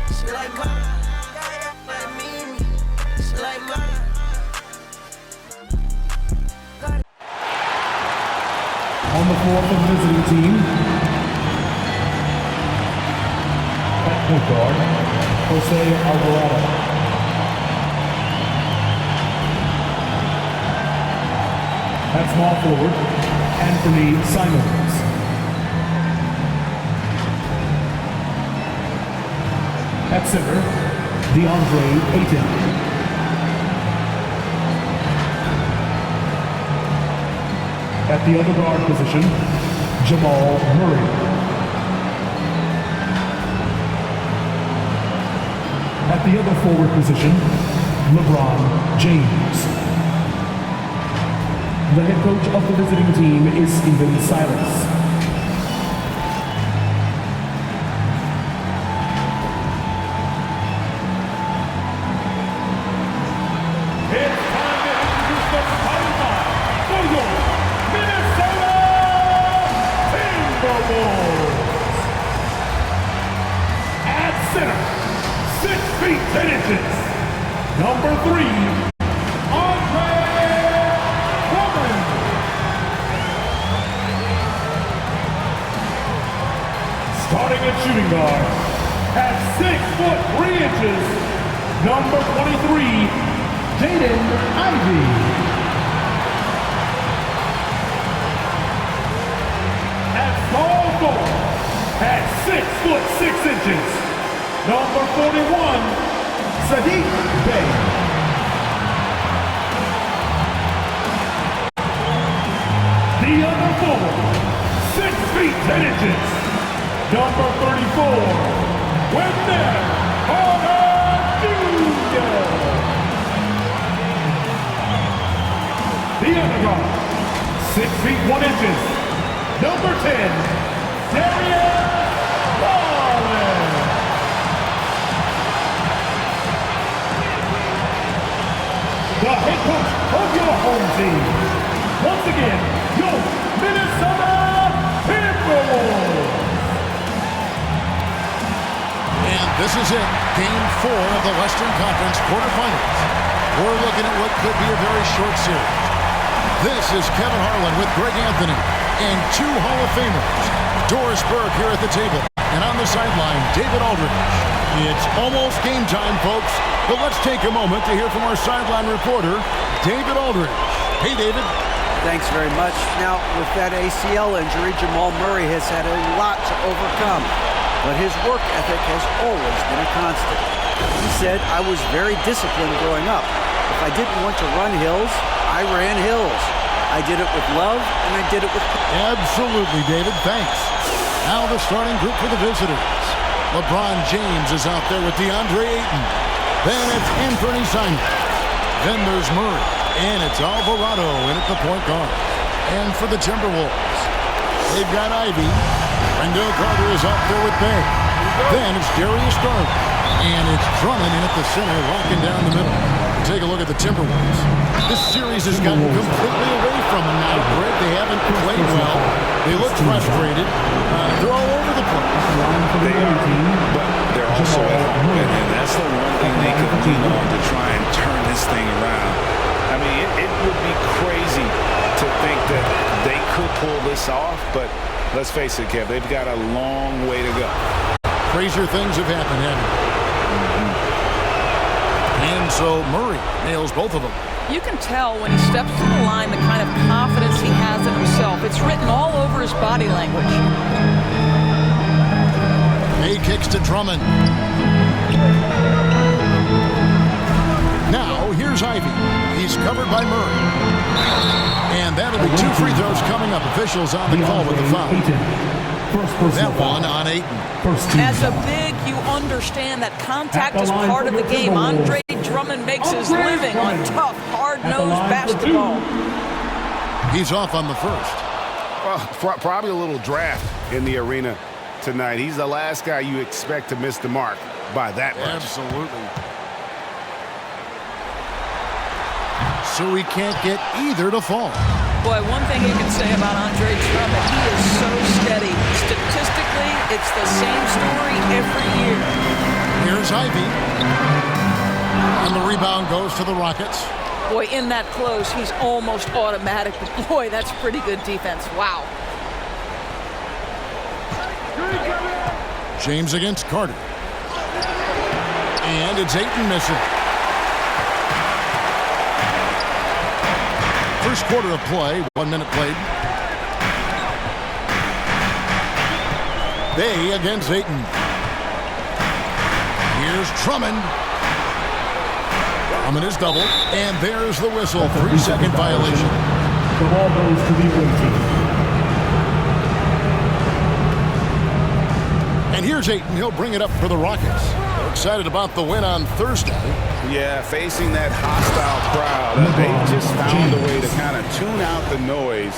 She like mine. Like me. She like mine. On the floor for the visiting team, at point guard, Jose Alvarado. At small forward, Anthony Simons. At center, DeAndre Ayton. At the other guard position, Jamal Murray. At the other forward position, LeBron James. The head coach of the visiting team is Stephen Silas. It's time to introduce the starting line for your Minnesota Timberwolves. At center, 6 feet 10 inches, number 3, starting at shooting guard, at 6 foot 3 inches, number 23, Jaden Ivey. At small forward, at 6 foot 6 inches, number 41, Sadiq Bey. The other forward, 6 feet 10 inches, number 34, Wendell Carter Jr. The other guard, 6 feet 1 inches, number 10, Darius Garland. The head coach of your home team. Once again, your Minnesota Timberwolves. And this is it, Game 4 of the Western Conference quarterfinals. We're looking at what could be a very short series. This is Kevin Harlan with Greg Anthony and 2 Hall of Famers. Doris Burke here at the table. And on the sideline, David Aldridge. It's almost game time, folks. But let's take a moment to hear from our sideline reporter, David Aldridge. Hey, David. Thanks very much. Now, with that ACL injury, Jamal Murray has had a lot to overcome. But his work ethic has always been a constant. He said, I was very disciplined growing up. If I didn't want to run hills, I ran hills. I did it with love, and I did it with... Absolutely, David. Thanks. Now the starting group for the visitors. LeBron James is out there with DeAndre Ayton. Then it's Anthony Simons. Then there's Murray. And it's Alvarado in at the point guard. And for the Timberwolves, they've got Ivy. Wendell Carter is out there with Bey. Then it's Darius Garland. And it's Drummond in at the center, locking down the middle. Take a look at the Timberwolves. This series has gotten completely away from them now, Greg. They haven't played well. They look frustrated. They're all over the place. They are, but they're also at home. And that's the one thing they could lean on to try and turn this thing around. I mean, it would be crazy to think that they could pull this off, but let's face it, Kev, they've got a long way to go. Crazier things have happened, haven't they? And so Murray nails both of them. You can tell when he steps to the line the kind of confidence he has in himself. It's written all over his body language. He kicks to Drummond. Now, here's Ivy. He's covered by Murray. And that'll be 2 free throws coming up. Officials on the call with the foul. That one on Ayton. As a big, you understand that contact is part of the game. Andre Drummond makes his living on tough, hard-nosed basketball. He's off on the first. Well, probably a little draft in the arena tonight. He's the last guy you expect to miss the mark by that much. Absolutely. So he can't get either to fall. Boy, one thing you can say about Andre Drummond, he is so steady. Statistically, it's the same story every year. Here's Here's Ivy. And the rebound goes to the Rockets. Boy, in that close, he's almost automatic. But boy, that's pretty good defense. Wow. James against Carter. And it's Ayton missing. First quarter of play, 1 minute played. Bay against Ayton. Here's Drummond. Drummond is double, and there's the whistle. 3-second violation. The ball goes to the away team. And here's Ayton. He'll bring it up for the Rockets. They're excited about the win on Thursday. Yeah, facing that hostile crowd, they just found a way to kind of tune out the noise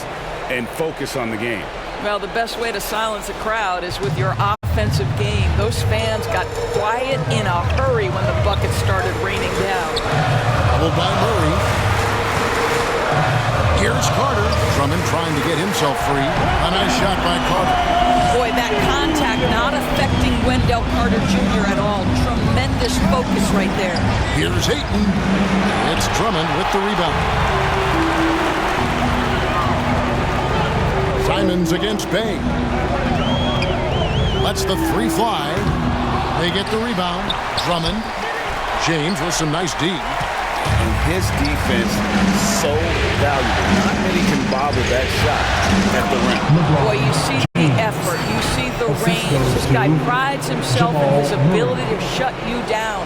and focus on the game. Well, the best way to silence a crowd is with your offensive game. Those fans got quiet in a hurry when the buckets started raining down. Doubled by Murray. Here's Carter. Drummond trying to get himself free. A nice shot by Carter. Boy, that contact not affecting Wendell Carter Jr. at all. Tremendous focus right there. Here's Ayton. It's Drummond with the rebound. Simons against Bay. Lets the three fly. They get the rebound. Drummond. James with some nice D. And his defense is so valuable. Not many can bother that shot at the rim. Boy, you see the effort. You see the range. This guy prides himself in his ability to shut you down.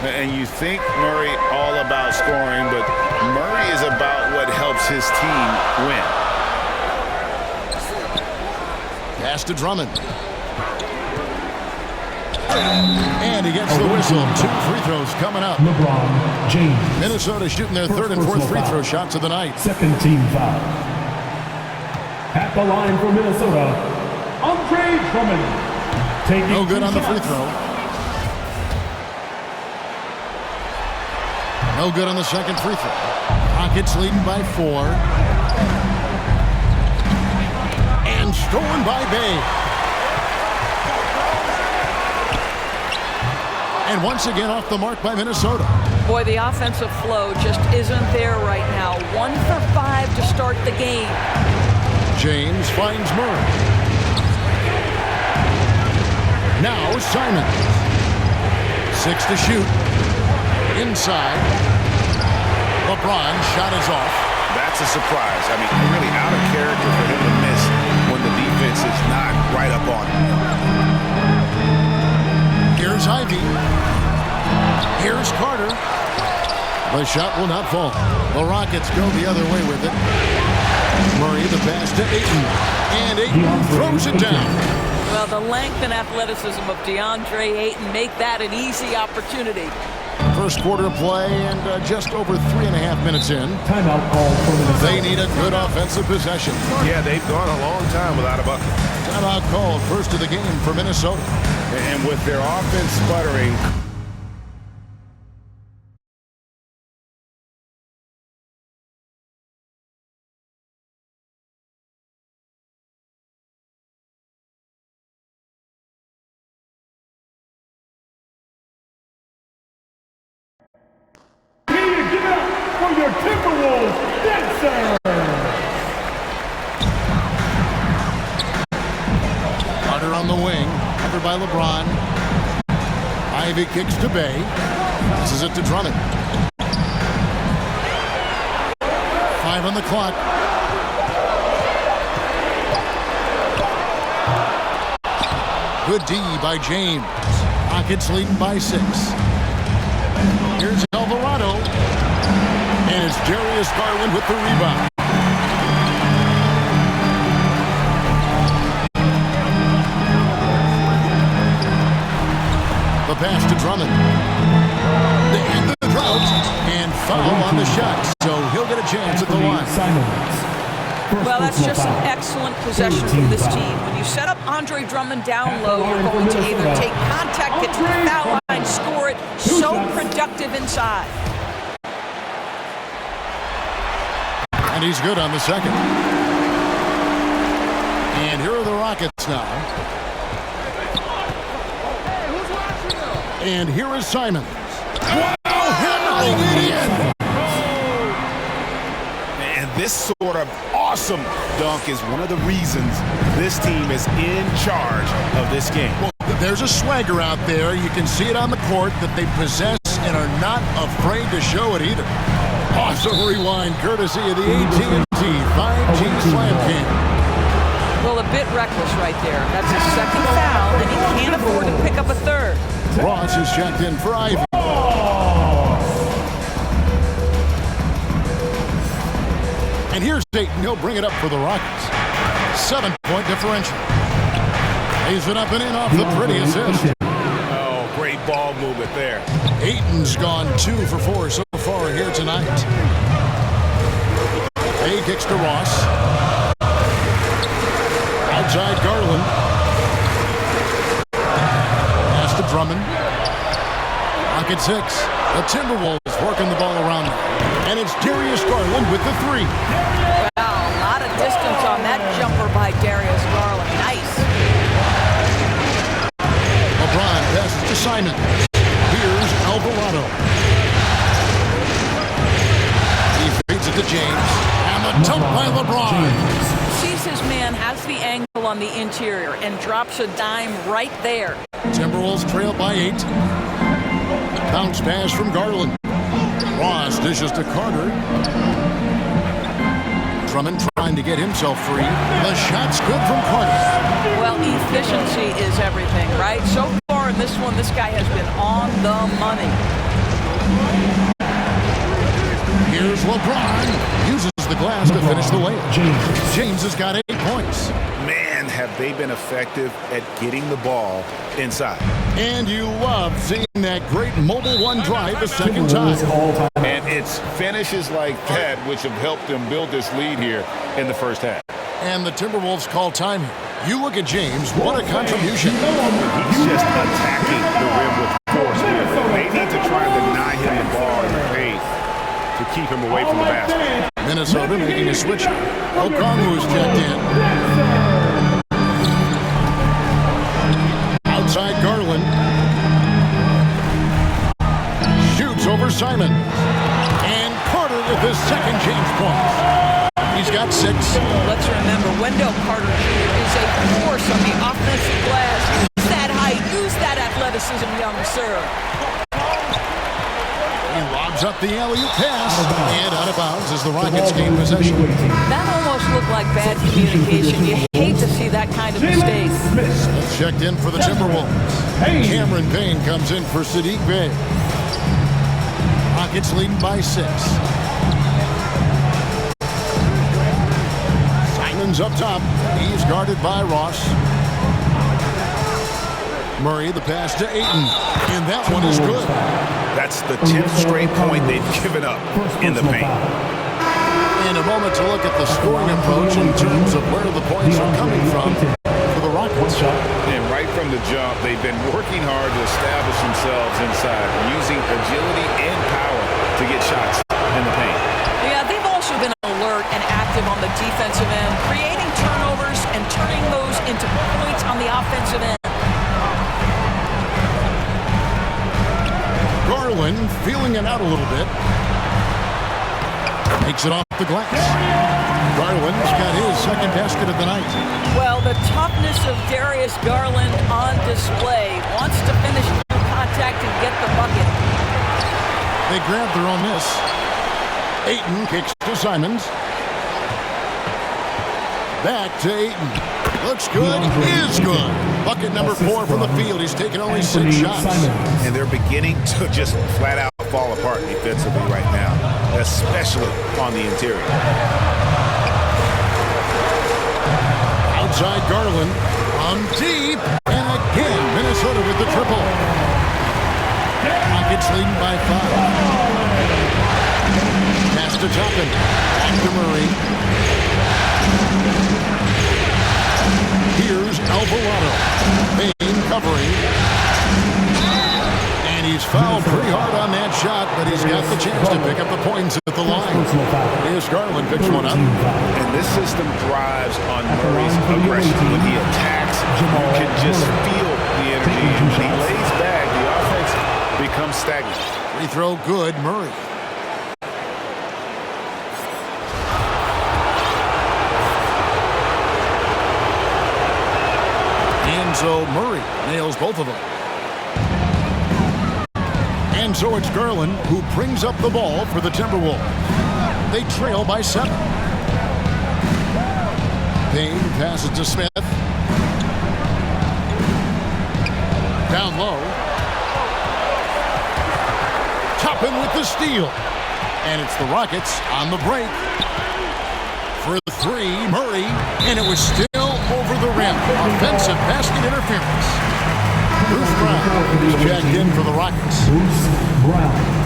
And you think Murray all about scoring, but Murray is about what helps his team win. Pass to Drummond. And he gets the whistle. 2 free throws coming up. LeBron James. Minnesota shooting their third and fourth free throw shots of the night. Second team foul. At the line for Minnesota, Andre Drummond. Taking No good 2 on the free shots. throw. No good on the second free throw. Rockets leading by 4. And stolen by Bay. And once again off the mark by Minnesota. Boy, the offensive flow just isn't there right now. 1 for 5 to start the game. James finds Murray. Now Simons. 6 to shoot. Inside. LeBron shot is off. That's a surprise. I mean, really out of character for him to miss when the defense is not right up on him. Here's Ivy. Here's Carter. The shot will not fall. The Rockets go the other way with it. Murray the pass to Ayton. And Ayton throws it down. Well, the length and athleticism of DeAndre Ayton make that an easy opportunity. First quarter of play and just over 3.5 minutes in. Timeout call for Minnesota. They need a good offensive possession. Yeah, they've gone a long time without a bucket. Timeout called first of the game for Minnesota. And with their offense sputtering, Give it up for your Timberwolves dancer. Carter on the wing, covered by LeBron. Ivy kicks to Bay. Passes it to Drummond. 5 on the clock. Good D by James. Rockets leading by 6. Here's Alvarado. And it's Darius Garland with the rebound. The pass to Drummond. They end the drought and foul on the shot. So he'll get a chance at the line. Well, that's just an excellent possession from this team. When you set up Andre Drummond down low, you're going to either take contact, get to the foul line, score it. So productive inside. And he's good on the second. And here are the Rockets now. And here is Simon. Wow, hammering it in. And this sort of awesome dunk is one of the reasons this team is in charge of this game. Well, there's a swagger out there. You can see it on the court that they possess and are not afraid to show it either. Awesome rewind courtesy of the AT&T 5G Slam King. Well, a bit reckless right there. That's his second foul, and he can't afford to pick up a third. Ross is checked in for Ivy. And here's Dayton. He'll bring it up for the Rockets. 7-point differential. Lays it up and in off the pretty assist. Oh, great ball movement there. Ayton's gone 2 for 4 so far here tonight. Hay kicks to Ross. Outside Garland. Pass to Drummond. Rocket 6. The Timberwolves working the ball around them. And it's Darius Garland with the 3. Wow, a lot of distance on that jumper by Darius Garland. Nice. LeBron passes to Simon. Here's Alvarado. He feeds it to James. And the dunk by LeBron. Sees his man, has the angle on the interior, and drops a dime right there. Timberwolves trail by 8. Bounce pass from Garland. Ross dishes to Carter. Drummond trying to get himself free. The shot's good from Carter. Well, efficiency is everything, right? So far in this one, this guy has been on the money. Here's LeBron. Uses the glass to finish the layup. James has got 8 points. Man, have they been effective at getting the ball inside. And you love seeing that great mobile one drive a second time. And it's finishes like that which have helped them build this lead here in the first half. And the Timberwolves call time here. You look at James, what a contribution. He's just attacking the rim with force here. They need to try and deny him the ball in the paint to keep him away from the basket. Minnesota making a switch. Okongwu's checked in. Outside Garland. Shoots over Simon. And Carter with his second James point. He's got 6. Let's remember, Wendell Carter Jr. is a force on the offensive glass. Use that height, use that athleticism, young sir. He lobs up the alley-oop pass. And out of bounds as the Rockets gain possession. That almost looked like bad communication. You hate to see that kind of mistake. Smith checked in for the Timberwolves. Cameron Payne comes in for Sadiq Bey. Rockets leading by 6. Simon's up top. He's guarded by Ross. Murray, the pass to Ayton. And that one is good. That's the 10th straight point they've given up in the paint. In a moment to look at the scoring approach in terms of where the points are coming from for the Rockets. And right from the jump, they've been working hard to establish themselves inside, using agility and power to get shots in the paint. Yeah, they've also been alert and active on the defensive end, creating turnovers and turning those into points on the offensive end. Garland feeling it out a little bit. Makes it off the glass. Garland's got his second basket of the night. Well, the toughness of Darius Garland on display. Wants to finish through contact and get the bucket. They grab their own miss. Ayton kicks to Simons. Back to Ayton. Looks good. Is good. Bucket number 4 from the field. He's taken only 6 shots. And they're beginning to just flat out fall apart defensively right now, especially on the interior. Outside Garland. On deep. And again, Minnesota with the triple. Rockets leading by 5. Pass to Toppin. Back to Murray. Here's Alvarado. Payne covering. And he's fouled pretty hard on that shot, but he's got the chance to pick up the points at the line. Here's Garland, picks one up. And this system thrives on Murray's aggression. When he attacks, you can just feel the energy. And when he lays back, the offense becomes stagnant. Free throw good, Murray. And so Murray nails both of them. And so it's Garland who brings up the ball for the Timberwolves. They trail by 7. Payne passes to Smith. Down low. Toppin with the steal. And it's the Rockets on the break. For the 3, Murray. And it was still over the rim. Offensive basket interference. Bruce Brown is jacked in for the Rockets. Bruce Brown.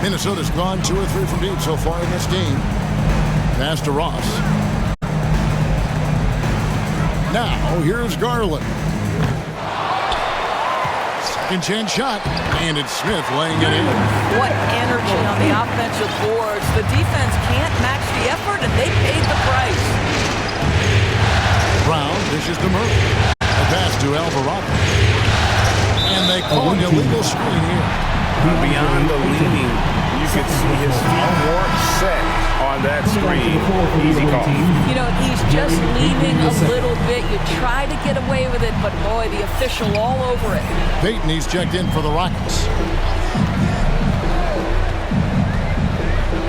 Minnesota's gone 2 or 3 from deep so far in this game. Pass to Ross. Now, here's Garland. Second chance shot. And it's Smith laying it in. What energy on the offensive boards. The defense can't match the effort, and they paid the price. Brown dishes to Murray. A pass to Alvarado. And they call an illegal screen here. Beyond the leaning, you could see his feet weren't set on that screen. Easy call. You know, he's just leaning a little bit. You try to get away with it, but boy, the official all over it. Payton, he's checked in for the Rockets.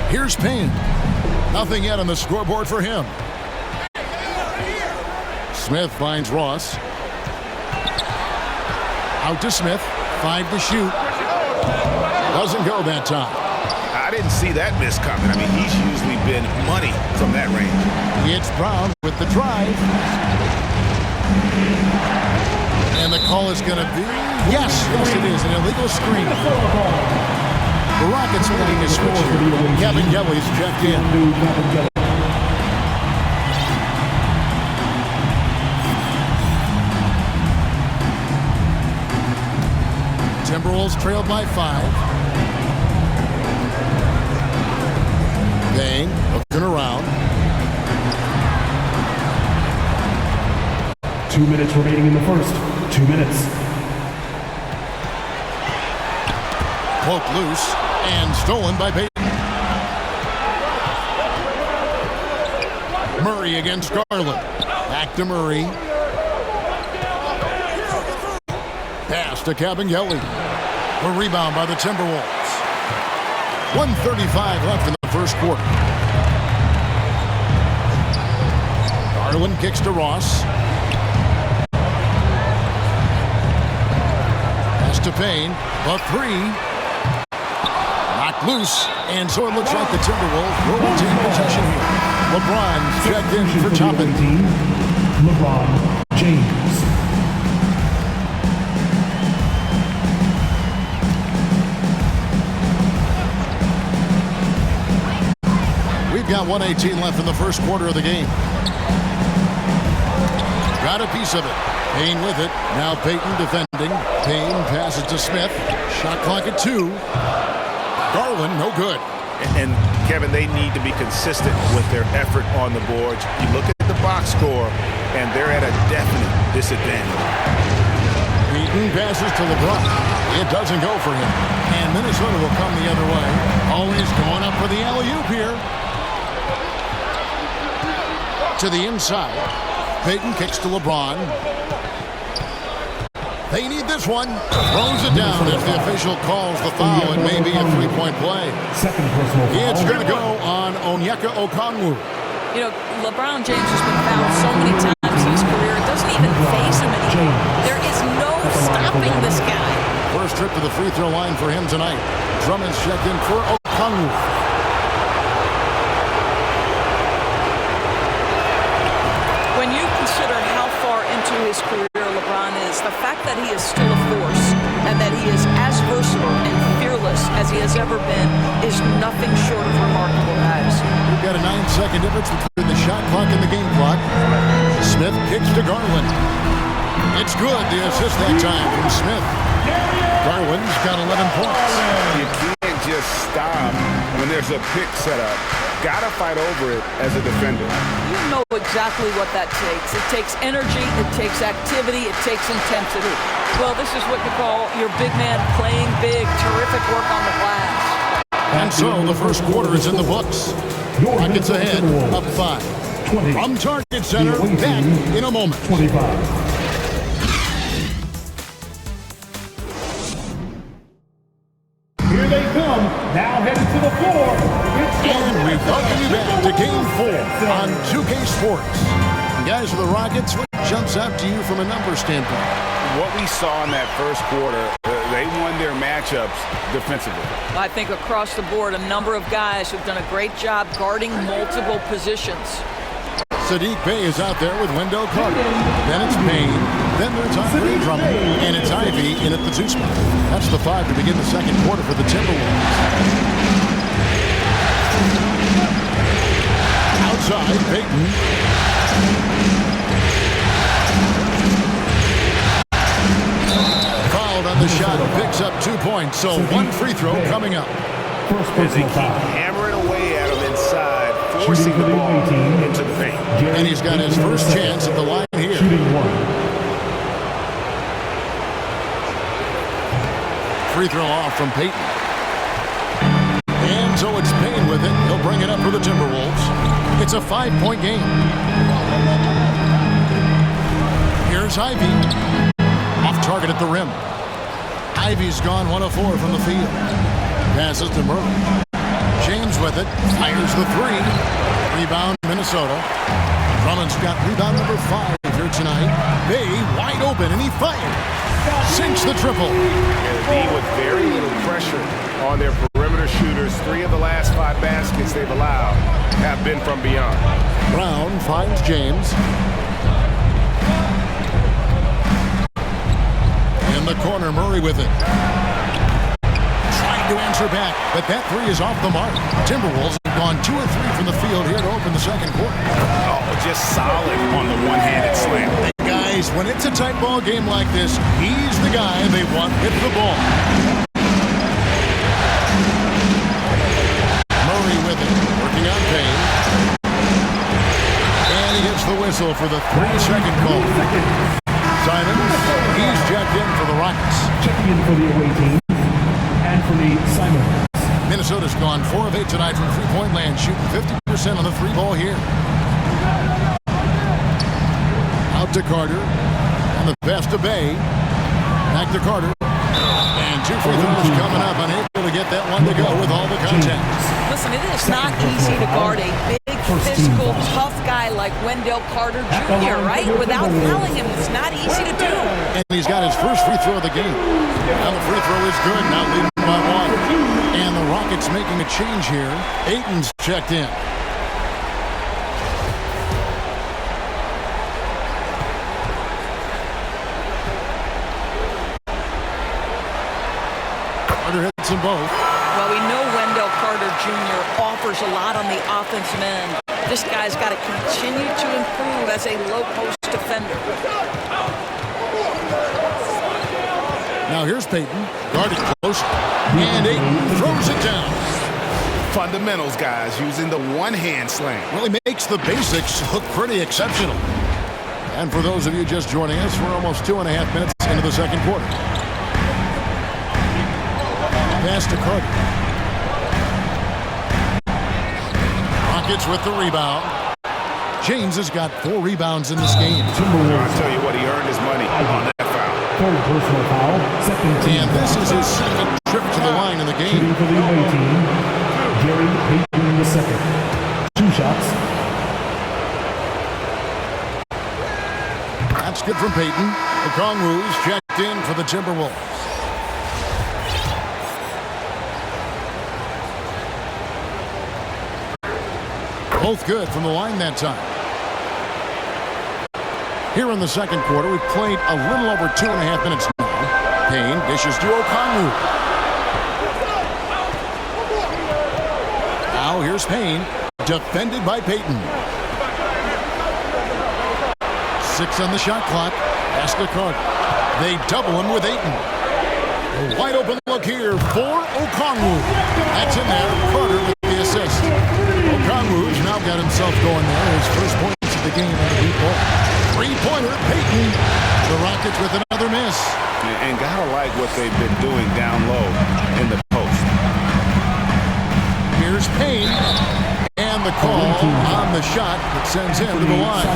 Here's Payne. Nothing yet on the scoreboard for him. Smith finds Ross. Out to Smith. 5 to shoot. Doesn't go that time. I didn't see that miss coming. I mean, he's usually been money from that range. It's Brown with the drive. And the call is going to be, yes, it is, an illegal screen. The Rockets making a switch here. Kevin Gelly's checked in. Timberwolves trailed by 5. Bang, looking around. 2 minutes remaining in the first. 2 minutes. Poked loose and stolen by Payton. Murray against Garland. Back to Murray. Pass to Cabangeli. A rebound by the Timberwolves. 1:35 left in the first quarter. Garland kicks to Ross. Pass to Payne. The 3. Knocked loose. And so it looks like the Timberwolves will retain possession here. LeBron checked in for Toppin. LeBron James. We've got 1:18 left in the first quarter of the game. Got a piece of it. Payne with it. Now Payton defending. Payne passes to Smith. Shot clock at 2. Garland, no good. And Kevin, they need to be consistent with their effort on the boards. You look at the box score, and they're at a definite disadvantage. Payton passes to LeBron. It doesn't go for him. And Minnesota will come the other way. Always going up for the alley-oop here. To the inside. Payton kicks to LeBron. They need this one. Throws it down as the official calls the foul. It may be a three-point play. Second personal foul. It's going to go on Onyeka Okongwu. You know, LeBron James has been fouled so many times in his career, it doesn't even face him anymore. There is no stopping this guy. First trip to the free throw line for him tonight. Drummond's checked in for Okongwu. When you consider how far into his career LeBron is, the fact that he is still a force and that he is as versatile and fearless as he has ever been is nothing short of remarkable, guys. We've got a 9-second difference between the shot clock and the game clock. Smith kicks to Garland. It's good. The assist that time from Smith. Garland's got 11 points. You can't just stop when there's a pick set up, gotta fight over it as a defender. You know exactly what that takes. It takes energy, it takes activity, it takes intensity. Well, this is what you call your big man playing big. Terrific work on the glass. And so the first quarter is in the books. Rockets ahead, up 5. From Target Center, back in a moment. 25. Here they come, now headed to the floor. And we welcome you back to Game 4 on 2K Sports. And guys, for the Rockets, what jumps out to you from a number standpoint? What we saw in that first quarter, they won their matchups defensively. I think across the board, a number of guys who've done a great job guarding multiple positions. Sadiq Bey is out there with Wendell Carter. Then it's Payne. Then there's Andre Drummond. And it's Ivy in at the 2 spot. That's the 5 to begin the second quarter for the Timberwolves. Outside, Payton. Fouled on the shot, picks up 2 points. So 1 free throw coming up. As they keep hammering away at him inside, forcing the ball into the paint. And he's got his first chance at the line here. Free throw off from Payton. And so it's Payne with it. He'll bring it up for the Timberwolves. It's a 5-point game. Here's Ivy. Off target at the rim. Ivy's gone 1 of 4 from the field. Passes to Murray. James with it. Fires the 3. Rebound, Minnesota. Drummond's got rebound number 5 here tonight. Bey wide open, and he fired. Sinks the triple. And D with very little pressure on their perimeter shooters. 3 of the last 5 baskets they've allowed have been from beyond. Brown finds James. In the corner, Murray with it. Trying to answer back, but that 3 is off the mark. Timberwolves have gone 2 of 3 from the field here to open the second quarter. Oh, just solid on the one-handed slam. Hey guys, when it's a tight ball game like this, he's the guy they want with the ball. Murray with it, working on Payne. And he gets the whistle for the 3-second call. Simons, he's checked in for the Rockets. Checking in for the away team. Anthony Simons. Minnesota's gone 4 of 8 tonight from three-point land, shooting 50% on the 3 ball here. Out to Carter. And the pass to Bey. Back to Carter. And 2 free throws coming up. Unable to get that one to go with all the contact. Listen, it is not easy to guard a big, physical, tough guy like Wendell Carter Jr., right? Without fouling him, it's not easy to do. And he's got his first free throw of the game. And the free throw is good. Now leading by 1. And the Rockets making a change here. Ayton's checked in. Carter hits them both. Well, we know Wendell Carter Jr. offers a lot on the offensive end. This guy's got to continue to improve as a low-post defender. Now here's Payton, guarded close, and Ayton throws it down. Fundamentals, guys, using the one-hand slam. Really makes the basics look pretty exceptional. And for those of you just joining us, we're almost 2.5 minutes into the second quarter. Pass to Carter. Rockets with the rebound. James has got 4 rebounds in this game. I'll tell you what, he earned his money on that foul. Third personal foul. Second team. And this is his second trip to the line in the game. Shooting for the away team. Gary Payton the second. 2 shots. That's good from Payton. Okongwu's checked in for the Timberwolves. Both good from the line that time. Here in the second quarter, we've played a little over 2.5 minutes now. Payne dishes to Okongwu. Now here's Payne, defended by Payton. 6 on the shot clock. Pass to Carter. They double him with Ayton. A wide open look here for Okongwu. That's in there. Carter with the assist. Okongwu's now got himself going there. His first points of the game in the deep ball. Three-pointer, Payton. The Rockets with another miss. And gotta like what they've been doing down low in the post. Here's Payne. And the call on the shot that sends him to the line.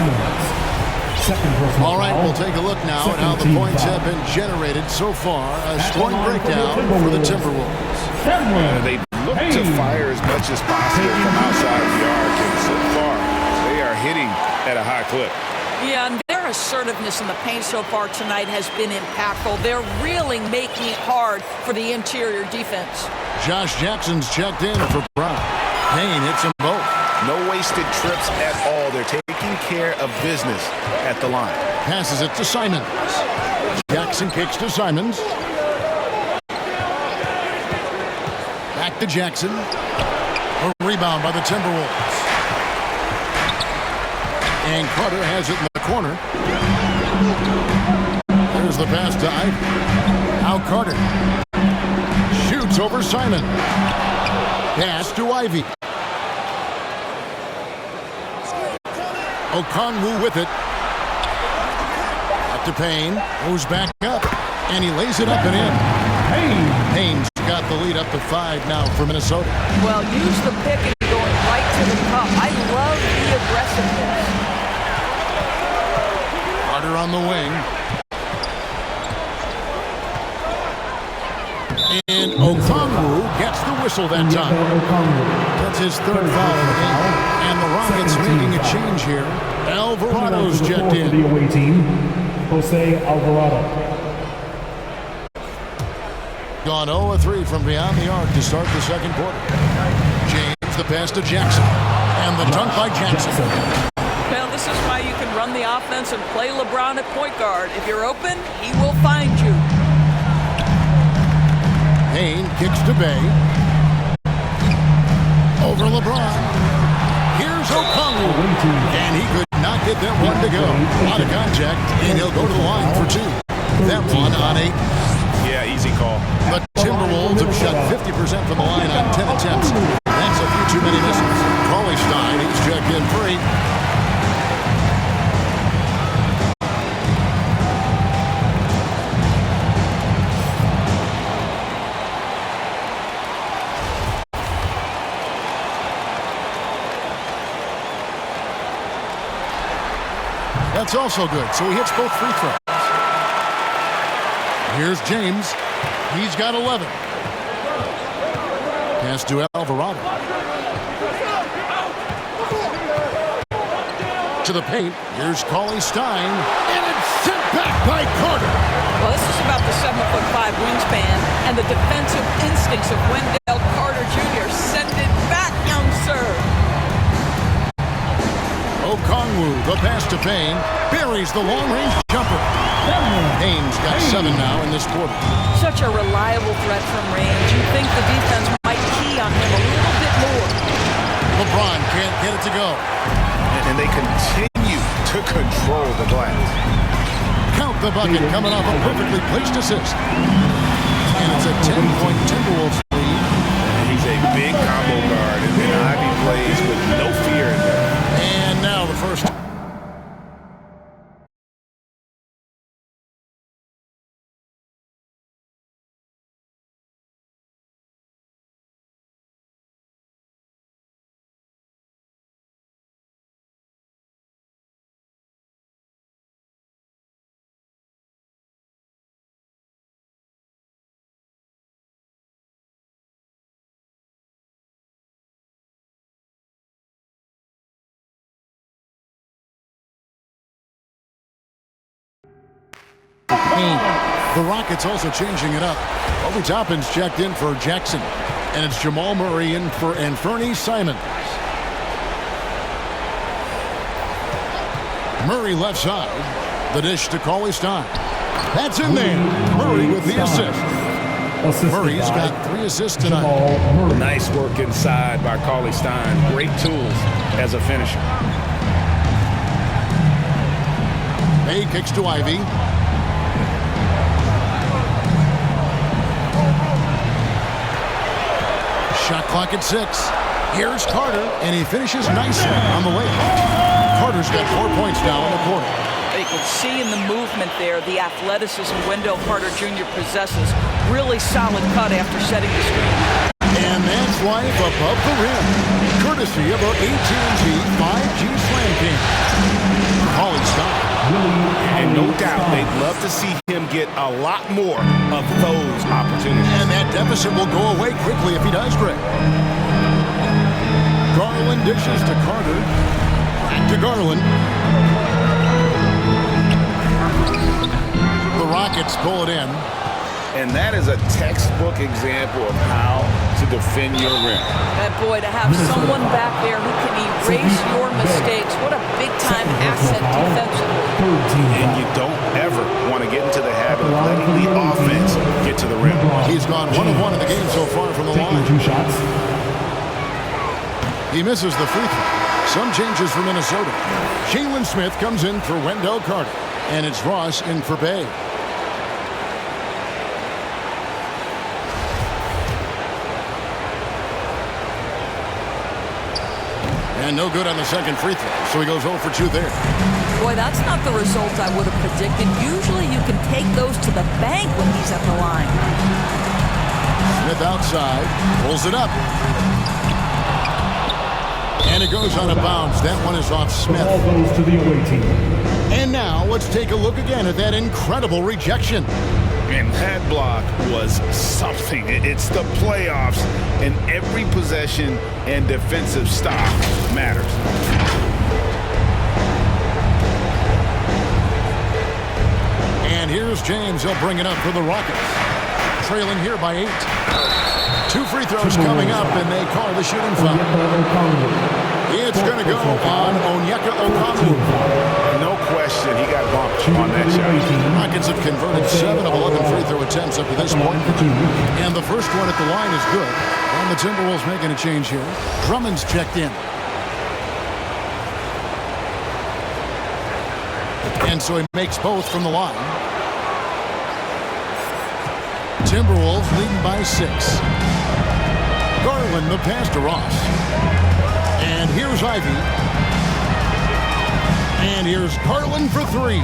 All right, we'll take a look now at how the points have been generated so far. A scoring breakdown for the Timberwolves. They look to fire as much as possible from outside the arc, and so far they are hitting at a high clip. Yeah, and their assertiveness in the paint so far tonight has been impactful. They're really making it hard for the interior defense. Josh Jackson's checked in for Brown. Payne hits them both. No wasted trips at all. They're taking care of business at the line. Passes it to Simons. Jackson kicks to Simons. Back to Jackson. A rebound by the Timberwolves. And Carter has it in the corner. There's the pass to Ivy. Now Carter shoots over Simon. Pass to Ivy. Okongwu with it. Back to Payne. Goes back up. And he lays it up and in. Payne's got the lead up to 5 now for Minnesota. Well, use the pick and going right to the cup. I love the aggressiveness. Carter on the wing. And Okongwu gets the whistle that time. That's his third foul of the game. And the Rockets making a change here. Alvarado's checked in. The away team, Jose Alvarado. Gone 0-3 from beyond the arc to start the second quarter. James, the pass to Jackson. And the dunk by Jackson. Well, this is why you can run the offense and play LeBron at point guard. If you're open, he will find you. Payne kicks to Bay. Over LeBron. Here's Okongwu. And he could not get that one to go. A lot of contact, and he'll go to the line for 2. That one on 8. Yeah, easy call. The Timberwolves have shot 50% from the line on 10 attempts. That's a few too many misses. Cauley Stein, he's checked in for 8. That's also good, so he hits both free throws. Here's James. He's got 11. Pass to Alvarado. To the paint. Here's Cauley Stein. And it's sent back by Carter. Well, this is about the 7'5" wingspan and the defensive instincts of Wendell Carter Jr. Send it back, young sir. Okongwu, the pass to Payne, buries the long-range jumper. Payne's got 7 now in this quarter. Such a reliable threat from range. You think the defense might key on him a little bit more. LeBron can't get it to go. And they continue to control the glass. Count the bucket coming off a perfectly placed assist. And it's a 10-point Timberwolves lead. He's a big combo guard, and Ivy plays with no fear in there. And now the first. The Rockets also changing it up. Obi Toppin's checked in for Jackson. And it's Jamal Murray in for Anthony Simons. Murray left side. The dish to Cauley Stein. That's in there. Murray with the assist. Murray's got 3 assists tonight. Nice work inside by Cauley Stein. Great tools as a finisher. Bay kicks to Ivy. Shot clock at 6. Here's Carter, and he finishes nicely on the layup. Carter's got 4 points now in the quarter. You can see in the movement there the athleticism Wendell Carter Jr. possesses. Really solid cut after setting the screen. And that's life above the rim, courtesy of our AT&T 5G Slam King. Holly Stein. And no doubt they'd love to see him get a lot more of those opportunities. And that deficit will go away quickly if he does, Greg. Garland dishes to Carter. Back to Garland. The Rockets pull it in. And that is a textbook example of how to defend your rim. And boy, to have someone back there who can erase your mistakes, what a big-time asset defensively. And you don't ever want to get into the habit of letting the offense get to the rim. He's gone 1 of 1 in the game so far from the line. 2 shots. He misses the free throw. Some changes for Minnesota. Jalen Smith comes in for Wendell Carter. And it's Ross in for Bay. And no good on the second free throw, so he goes 0 for 2 there. Boy, that's not the result I would have predicted. Usually you can take those to the bank when he's at the line. Smith outside, pulls it up. And it goes out of bounds. That one is off Smith. Ball goes to the away team. And now let's take a look again at that incredible rejection. And that block was something. It's the playoffs, and every possession and defensive stop matters. And here's James. He'll bring it up for the Rockets. Trailing here by 8. 2 free throws coming up, and they call the shooting foul. It's going to go on Onyeka Okongwu. No question, he got bumped on that shot. Rockets have converted 7 of 11 free throw attempts up to this point. And the first one at the line is good. And the Timberwolves making a change here. Drummond's checked in. And so he makes both from the line. Timberwolves leading by 6. Garland the pass to Ross. And here's Ivy. And here's Garland for 3.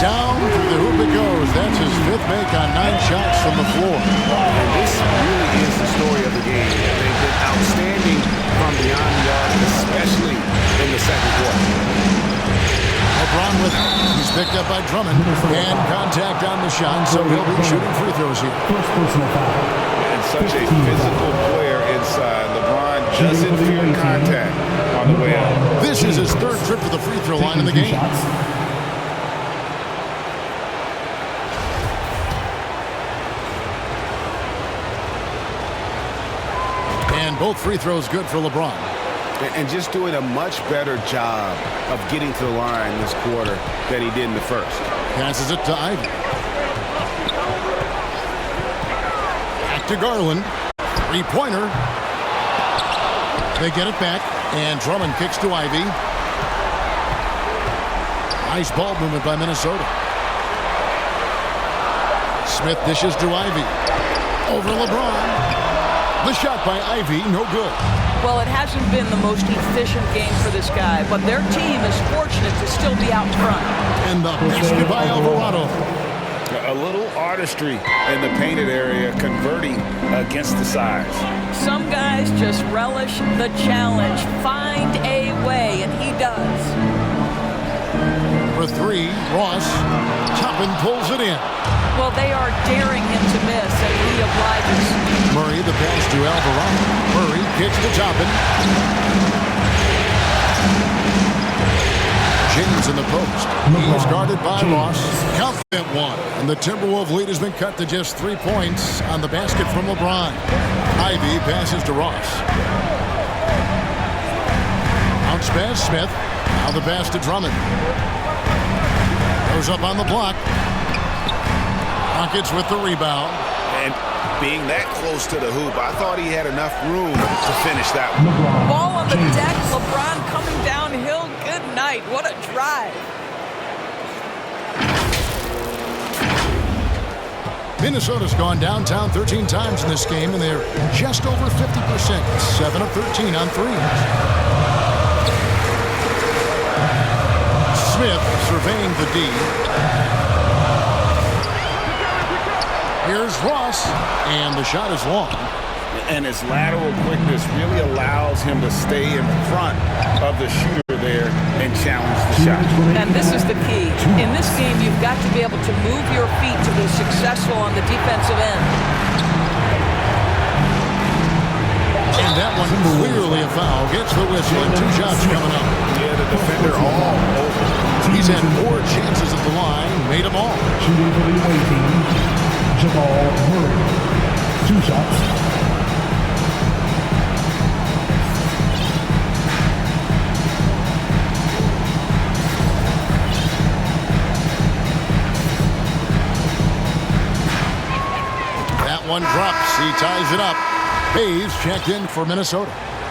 Down through the hoop it goes. That's his 5th make on 9 shots from the floor. And this really is the story of the game. They've been outstanding from beyond the arc, especially in the second quarter. LeBron with it. He's picked up by Drummond. And contact on the shot, so he'll be shooting free throws here. First personal foul. And such a physical player inside. LeBron doesn't fear contact on the way out. This is his 3rd trip to the free throw line in the game. And both free throws good for LeBron. And just doing a much better job of getting to the line this quarter than he did in the first. Passes it to Ivy. Back to Garland. 3-pointer. They get it back. And Drummond kicks to Ivy. Nice ball movement by Minnesota. Smith dishes to Ivy. Over LeBron. The shot by Ivy, no good. Well, it hasn't been the most efficient game for this guy, but their team is fortunate to still be out front. And the basket by Alvarado. A little artistry in the painted area, converting against the size. Some guys just relish the challenge. Find a way, and he does. For 3, Ross. Toppin pulls it in. Well, they are daring him to miss, and he obliges. Murray, the pass to Alvarado. Murray kicks to Toppin. James in the post. He's guarded by Ross. Count that one. And the Timberwolves lead has been cut to just 3 points on the basket from LeBron. Ivy passes to Ross. Bounce pass, Smith. Now the pass to Drummond. Goes up on the block. Rockets with the rebound. And being that close to the hoop, I thought he had enough room to finish that one. Ball on the deck. LeBron coming downhill. Good night. What a drive. Minnesota's gone downtown 13 times in this game, and they're just over 50%, 7 of 13 on threes. Smith surveying the D. Here's Ross, and the shot is long. And his lateral quickness really allows him to stay in front of the shooter there and challenge the shot. And this is the key. In this game, you've got to be able to move your feet to be successful on the defensive end. And that one clearly a foul. Gets the whistle and 2 shots coming up. Yeah, the defender all over. He's had 4 chances at the line, made them all. Shooting for the away team, Jamal Murray. 2 shots. One drops. He ties it up. Hayes checked in for Minnesota.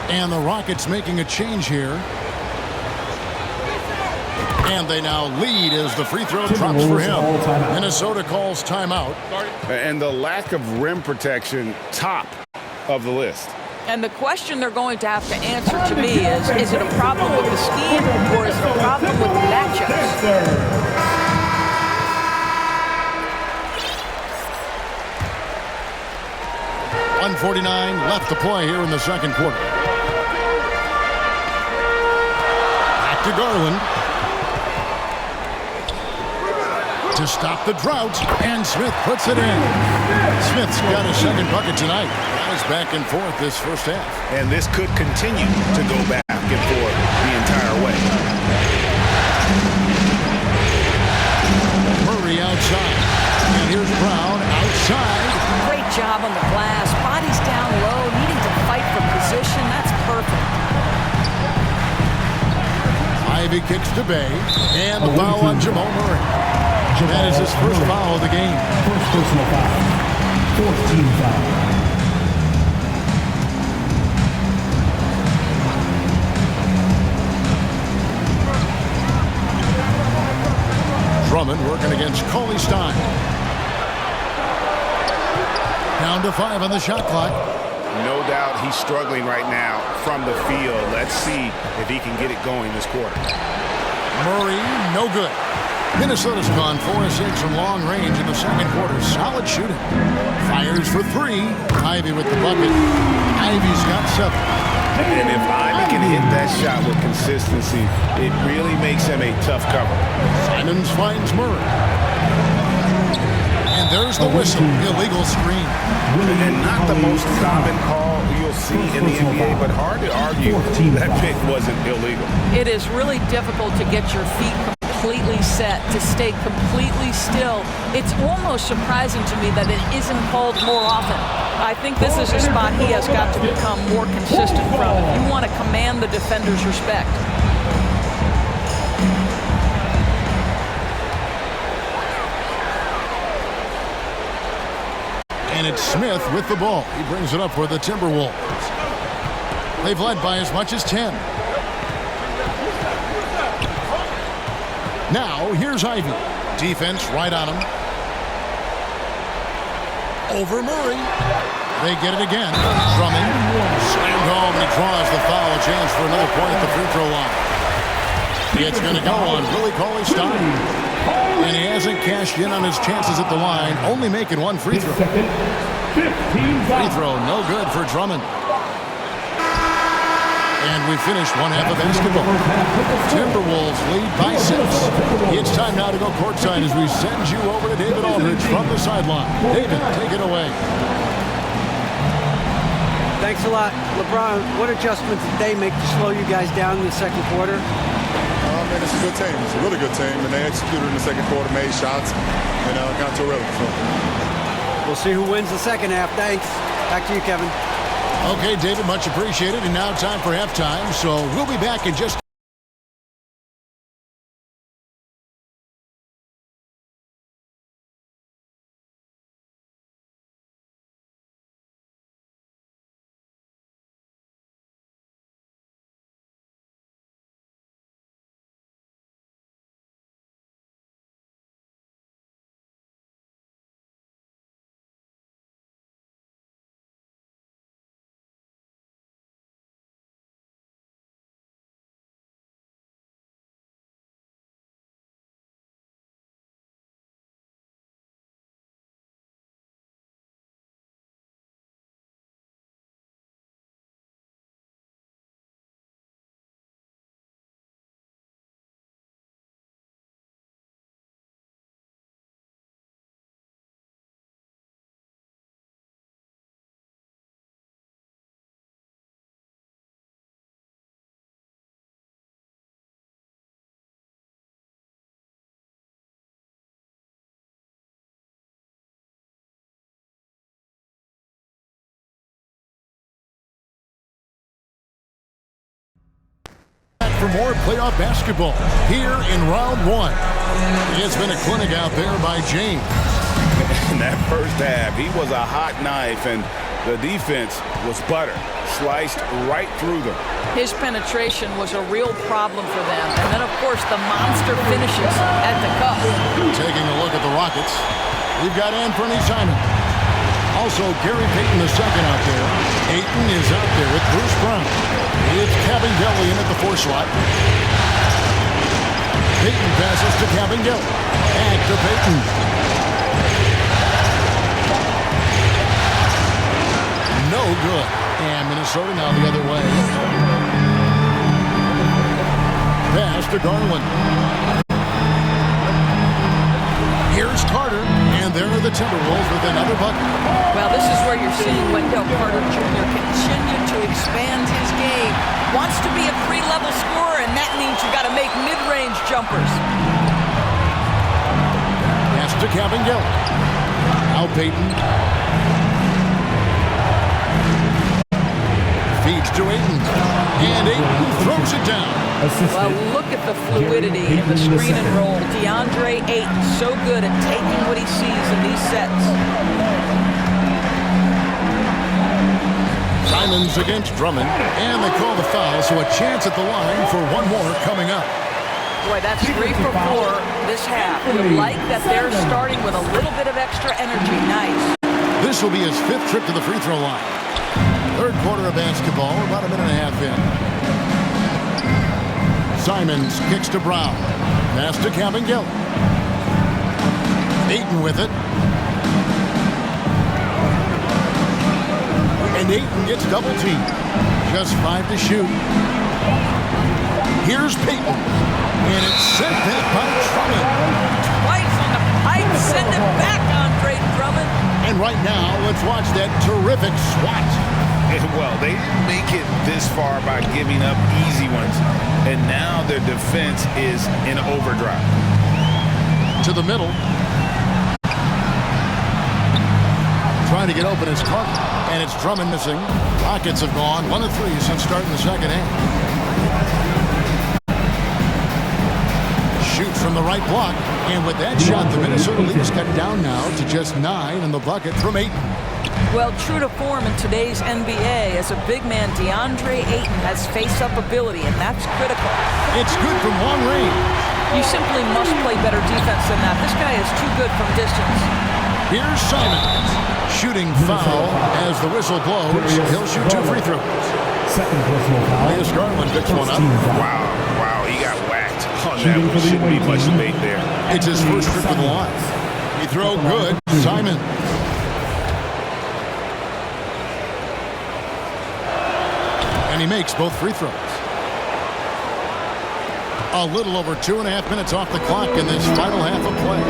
And the Rockets making a change here. And they now lead as the free throw drops for him. Minnesota calls timeout. And the lack of rim protection, top of the list. And the question they're going to have to answer to me is it a problem with the scheme or is it a problem with the matchups? 1:49 left to play here in the second quarter. Back to Garland. To stop the drought, and Smith puts it in. Smith's got a second bucket tonight. Guys back and forth this first half. And this could continue to go back and forth the entire way. Murray outside. And here's Brown outside. Great job on the glass. Body's down low, needing to fight for position. That's perfect. Ivy kicks to Bay. And the foul on Jamal Murray. That is his first foul of the game. First personal foul. 14th foul. Drummond working against Coley Stein. Down to 5 on the shot clock. No doubt he's struggling right now from the field. Let's see if he can get it going this quarter. Murray, no good. Minnesota's gone 4 of 6 from long range in the second quarter. Solid shooting. Fires for 3. Ivy with the bucket. Ivy's got 7. And if Ivy can hit that shot with consistency, it really makes him a tough cover. Simons finds Murray. And there's the whistle. Illegal screen. And not the most common call you'll see in the NBA, but hard to argue that pick wasn't illegal. It is really difficult to get your feet completely set, to stay completely still. It's almost surprising to me that it isn't called more often. I think this is a spot he has got to become more consistent from if you want to command the defender's respect. And it's Smith with the ball. He brings it up for the Timberwolves. They've led by as much as 10. Now, here's Ivy. Defense right on him. Over Murray. They get it again. Drummond. Slammed home, and he draws the foul. A chance for another point at the free throw line. It's going to go on Willie Cauley-Stein. And he hasn't cashed in on his chances at the line, only making 1 free throw. Free throw, no good for Drummond. And we finished one half of basketball. Timberwolves lead by 6. It's time now to go courtside as we send you over to David Aldridge from the sideline. David, take it away. Thanks a lot. LeBron, what adjustments did they make to slow you guys down in the second quarter? Man, it's a good team. It's a really good team, and they executed in the second quarter, made shots, and got to a rhythm. So. We'll see who wins the second half. Thanks. Back to you, Kevin. Okay, David, much appreciated. And now time for halftime, so we'll be back in just for more playoff basketball here in round one. It's been a clinic out there by James. In that first half, he was a hot knife, and the defense was butter, sliced right through them. His penetration was a real problem for them. And then, of course, the monster finishes at the cup. Taking a look at the Rockets, we've got Anthony Simon. Also, Gary Payton II out there. Ayton is out there with Bruce Brown. It's Kabengele in at the 4 slot. Payton passes to Kabengele. Back to Payton. No good. And Minnesota now the other way. Pass to Garland. Here's Carter, and there are the Timberwolves with another bucket. Well, this is where you're seeing Wendell Carter Jr. continue to expand his game. Wants to be a 3-level scorer, and that means you got to make mid-range jumpers. Pass to Kabengele. Now Payton. Feeds to Ayton. And Ayton throws it down. Well, look at the fluidity in the screen and roll. DeAndre Ayton, so good at taking what he sees in these sets. Simons against Drummond, and they call the foul, so a chance at the line for one more coming up. Boy, that's 3 for 4 this half. You like that they're starting with a little bit of extra energy. Nice. This will be his 5th trip to the free throw line. Third quarter of basketball, about a minute and a half in. Simons kicks to Brown. Pass to Kabengele. Ayton with it. And Ayton gets double teamed. Just 5 to shoot. Here's Payton. And it's sent back by Drummond. Twice on the pipe. Send it back, Andre Drummond. And right now, let's watch that terrific swat. Well, they didn't make it this far by giving up easy ones, and now their defense is in overdrive. To the middle. Trying to get open is Carter, and it's Drummond missing. Rockets have gone 1 of 3 since starting the second half. Shoots from the right block, and with that shot, the Minnesota lead is cut down now to just 9 in the bucket from Ayton. Well, true to form in today's NBA, as a big man, DeAndre Ayton has face-up ability, and that's critical. It's good from long range. You simply must play better defense than that. This guy is too good from distance. Here's Simons. Shooting foul as the whistle blows. He'll shoot 2 free throws. Second personal foul. Here's Garland picks one up. Wow, he got whacked on that one. Shouldn't be much debate there. It's his first trip to the line. He throw good. Simon. And he makes both free throws. A little over 2.5 minutes off the clock in this final half of play.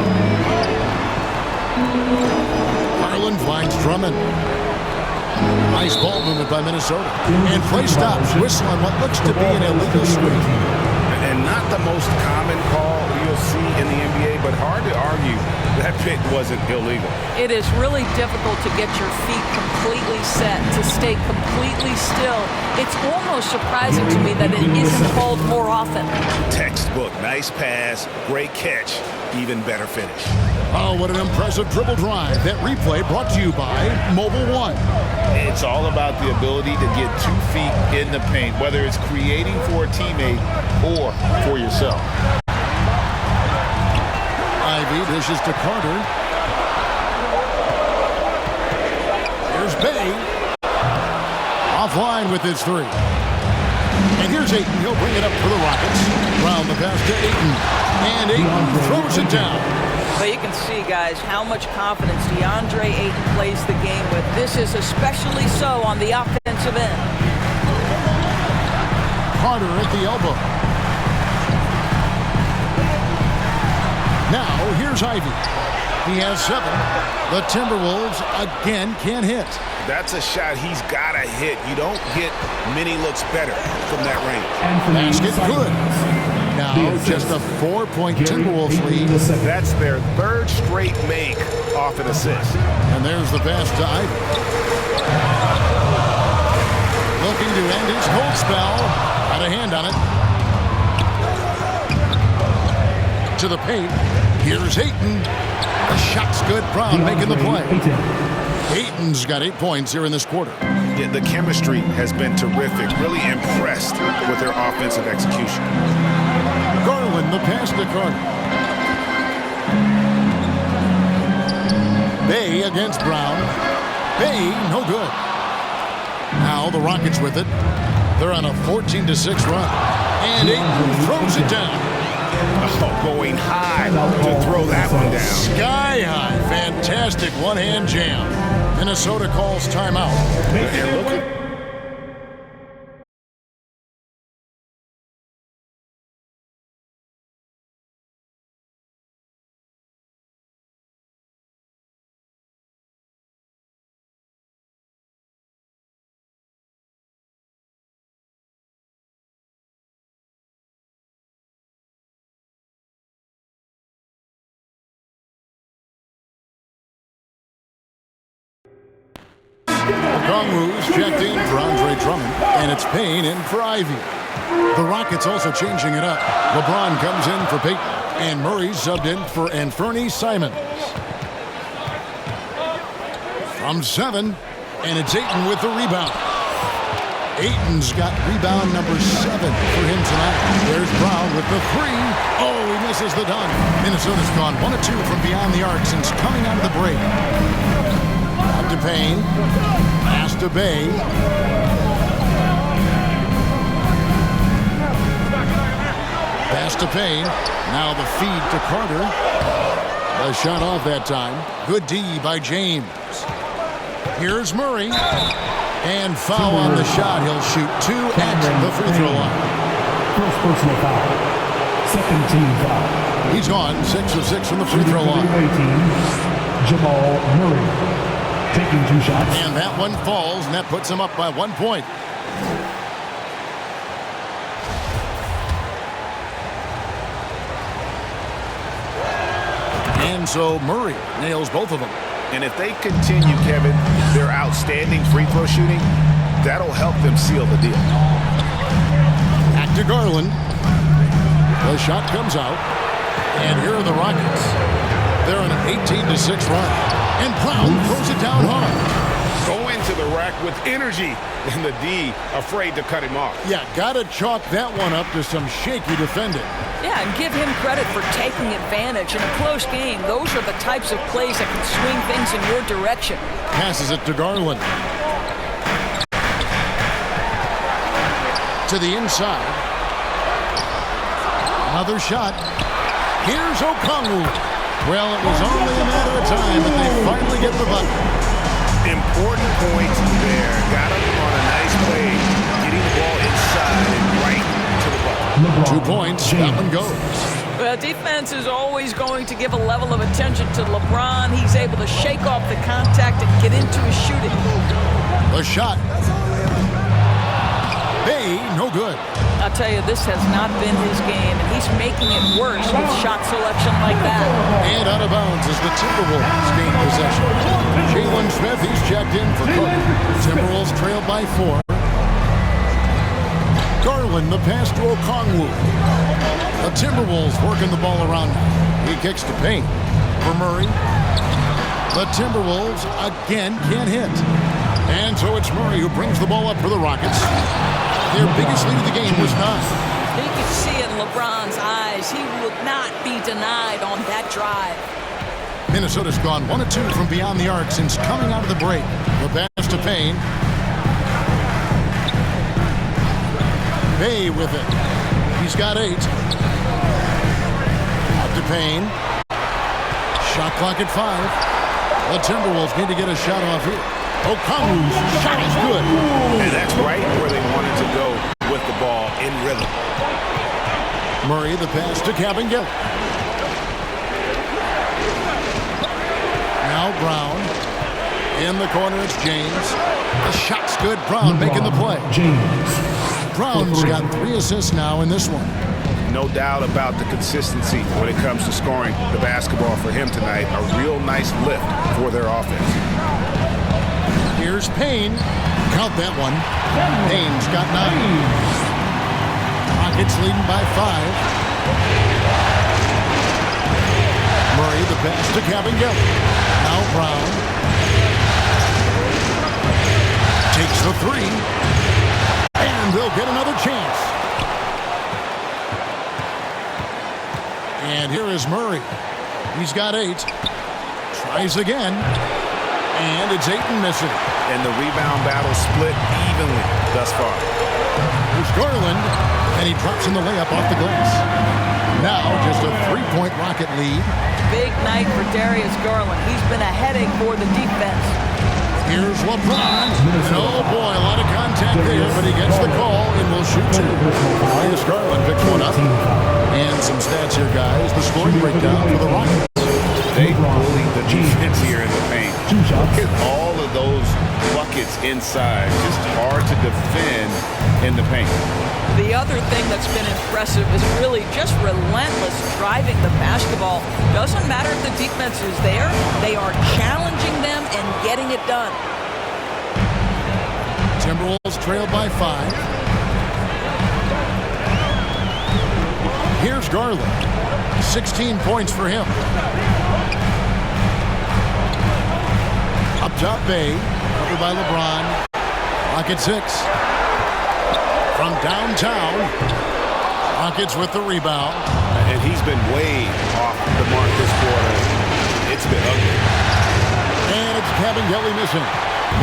Garland finds Drummond. Nice ball movement by Minnesota. And play stops. Whistle on what looks to be an illegal screen. And not the most common call you'll see in the NBA, but hard to argue that pick wasn't illegal. It is really difficult to get your feet completely set, to stay completely still. It's almost surprising to me that it isn't called more often. Textbook. Nice pass, great catch, even better finish. Oh, what an impressive dribble drive. That replay brought to you by Mobile One. It's all about the ability to get 2 feet in the paint, whether it's creating for a teammate or for yourself. Ivy dishes to Carter. Here's Bay. Offline with his 3. And here's Ayton. He'll bring it up for the Rockets. Round the pass to Ayton. And Ayton throws it down. So you can see, guys, how much confidence DeAndre Ayton plays the game with. This is especially so on the offensive end. Carter at the elbow. Now, here's Ivy. He has 7. The Timberwolves again can't hit. That's a shot he's got to hit. You don't get many looks better from that range. Basket good. Now, just a 4-point Timberwolves lead. That's their 3rd straight make off an assist. And there's the pass to Ivy. Looking to end his cold spell. Had a hand on it. to the paint. Here's Ayton. The shot's good. Brown making the play. Ayton's got 8 points here in this quarter. Yeah, the chemistry has been terrific. Really impressed with their offensive execution. Garland, the pass to Carter. Bay against Brown. Bay, no good. Now the Rockets with it. They're on a 14-6 run. And Ayton throws it down. Oh, going high to throw that one down. Sky high. Fantastic one-hand jam. Minnesota calls timeout. And look at Okongwu's checked in for Andre Drummond, and it's Payne in for Ivy. The Rockets also changing it up. LeBron comes in for Payton, and Murray subbed in for Anthony Simons. From 7, and it's Ayton with the rebound. Ayton's got rebound number 7 for him tonight. There's Brown with the 3. Oh, he misses the dunk. Minnesota's gone 1 of 2 from beyond the arc since coming out of the break. Up to Payne. Pass to Bay. Pass to Payne. Now the feed to Carter. A shot off that time. Good D by James. Here's Murray. And foul on the shot. He'll shoot 2 at the free throw line. First personal foul. Second team foul. He's gone 6 of 6 from the free throw line. Jamal Murray taking 2 shots. And that one falls, and that puts him up by 1 point. And so Murray nails both of them. And if they continue, Kevin, their outstanding free throw shooting, that'll help them seal the deal. Back to Garland. The shot comes out. And here are the Rockets. They're on an 18-6 run. And Brown throws it down hard. Go into the rack with energy. And the D afraid to cut him off. Yeah, got to chalk that one up to some shaky defending. Yeah, and give him credit for taking advantage. In a close game, those are the types of plays that can swing things in your direction. Passes it to Garland. To the inside. Another shot. Here's Okongwu. Well, it was only a matter of time, but they finally get the bucket. Important points there. Got him on a nice play, getting the ball inside and right to the ball. 2 points, that one goes. Well, defense is always going to give a level of attention to LeBron. He's able to shake off the contact and get into his shooting. The shot. Bay, no good. I'll tell you, this has not been his game, and he's making it worse with shot selection like that. And out of bounds as the Timberwolves gain possession. Jalen Smith, he's checked in for Cook. Timberwolves trailed by 4. Garland, the pass to Okongwu. The Timberwolves working the ball around now. He kicks to Payne for Murray. The Timberwolves again can't hit. And so it's Murray who brings the ball up for the Rockets. Their biggest lead of the game was 9. You can see it in LeBron's eyes. He will not be denied on that drive. Minnesota's gone 1 of 2 from beyond the arc since coming out of the break. The pass to Payne. Bay with it. He's got 8. Up to Payne. Shot clock at 5. The Timberwolves need to get a shot off here. Okongwu's shot is good. And that's right where they wanted to go with the ball in rhythm. Murray, the pass to Kabengele. Now Brown. In the corner, it's James. The shot's good. Brown making the play. James. Brown's got 3 assists now in this one. No doubt about the consistency when it comes to scoring the basketball for him tonight. A real nice lift for their offense. Here's Payne. Count that one. Payne's got 9. Rockets leading by 5. pass to Cabangel. Now Brown takes the three, and they'll get another chance. And here is Murray. He's got 8. Tries again, and it's 8 and missing. And the rebound battle split evenly thus far. Here's Garland, and he drops in the layup off the glass. Now just a 3-point Rocket lead. Big night for Darius Garland. He's been a headache for the defense. Here's LeBron. Oh boy, a lot of contact there, but he gets the call and will shoot 2. Darius Garland picks one up. And some stats here, guys. The scoring breakdown for the Rockets. They bullied the defense here in the paint. Look at all of those buckets inside. Just hard to defend in the paint. The other thing that's been impressive is really just relentless driving the basketball. Doesn't matter if the defense is there. They are challenging them and getting it done. Timberwolves trail by 5. Here's Garland. 16 points for him. Up top, Bay. Covered by LeBron. Rockets 6. From downtown. Rockets with the rebound. And he's been way off the mark this quarter. It's been ugly. And it's Cabangel missing.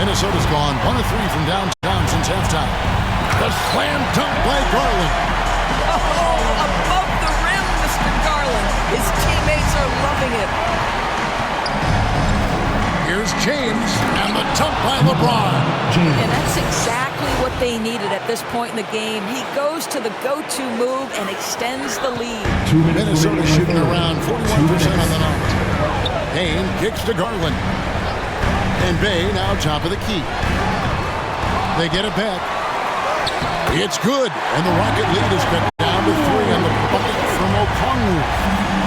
Minnesota's gone 1 of 3 from downtown since halftime. The slam dunk by Garland. Oh, above the rim, Mr. Garland. His teammates are loving it. Here's James, and the dunk by LeBron. And that's exactly what they needed at this point in the game. He goes to the go-to move and extends the lead. Minnesota shooting around 41% on the night. Payne kicks to Garland. And Bay now top of the key. They get it back. It's good, and the Rocket lead is cut down to 3 on the bucket from Okongwu.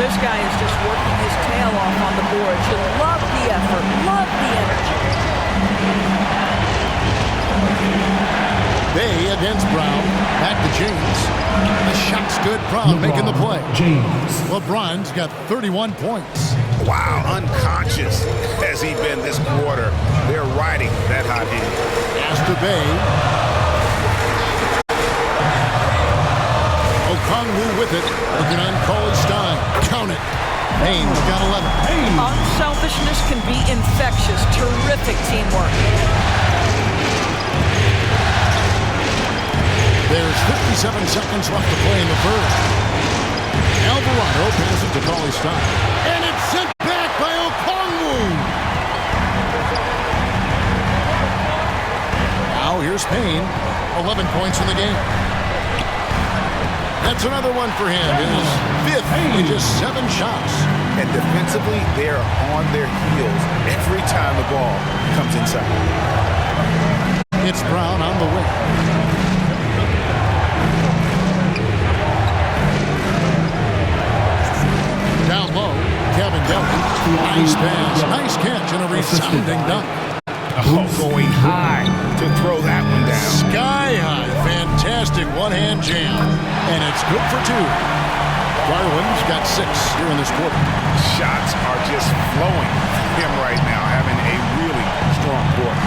This guy is just working his tail off on the boards. You love the effort, love the energy. Bay against Brown. Back to James. The shot's good. Brown making the play. James. LeBron's got 31 points. Wow, unconscious has he been this quarter. They're riding that hot hand. Pass to Bay. Okongwu with it. Looking on Cauley Stein. Count it. Payne's got 11. Unselfishness can be infectious. Terrific teamwork. There's 57 seconds left to play in the first. Alvarado passes to Cauley Stein. And it's sent back by Okongwu. Now here's Payne. 11 points in the game. That's another one for him. His 5th in just 7 shots. And defensively, they're on their heels every time the ball comes inside. It's Brown on the wing. Down low, Cabangel. Nice pass, nice catch, and a resounding dunk. Oh, going high to throw that one down. Sky high, fantastic one-hand jam. And it's good for 2. Garland's got 6 here in this quarter. Shots are just flowing from him right now, having a really strong quarter.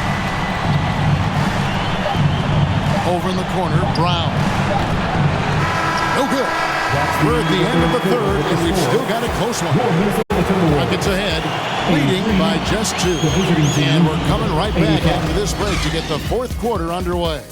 Over in the corner, Brown. No good. We're at the end of the third, and we've still got a close one. Rockets ahead, leading by just 2. And we're coming right back after this break to get the 4th quarter underway.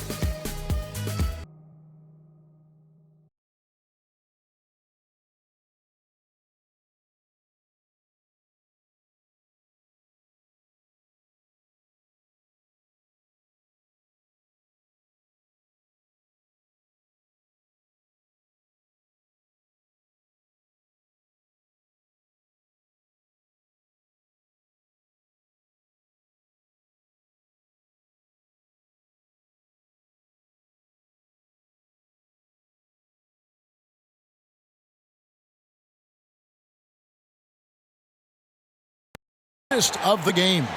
Of the game.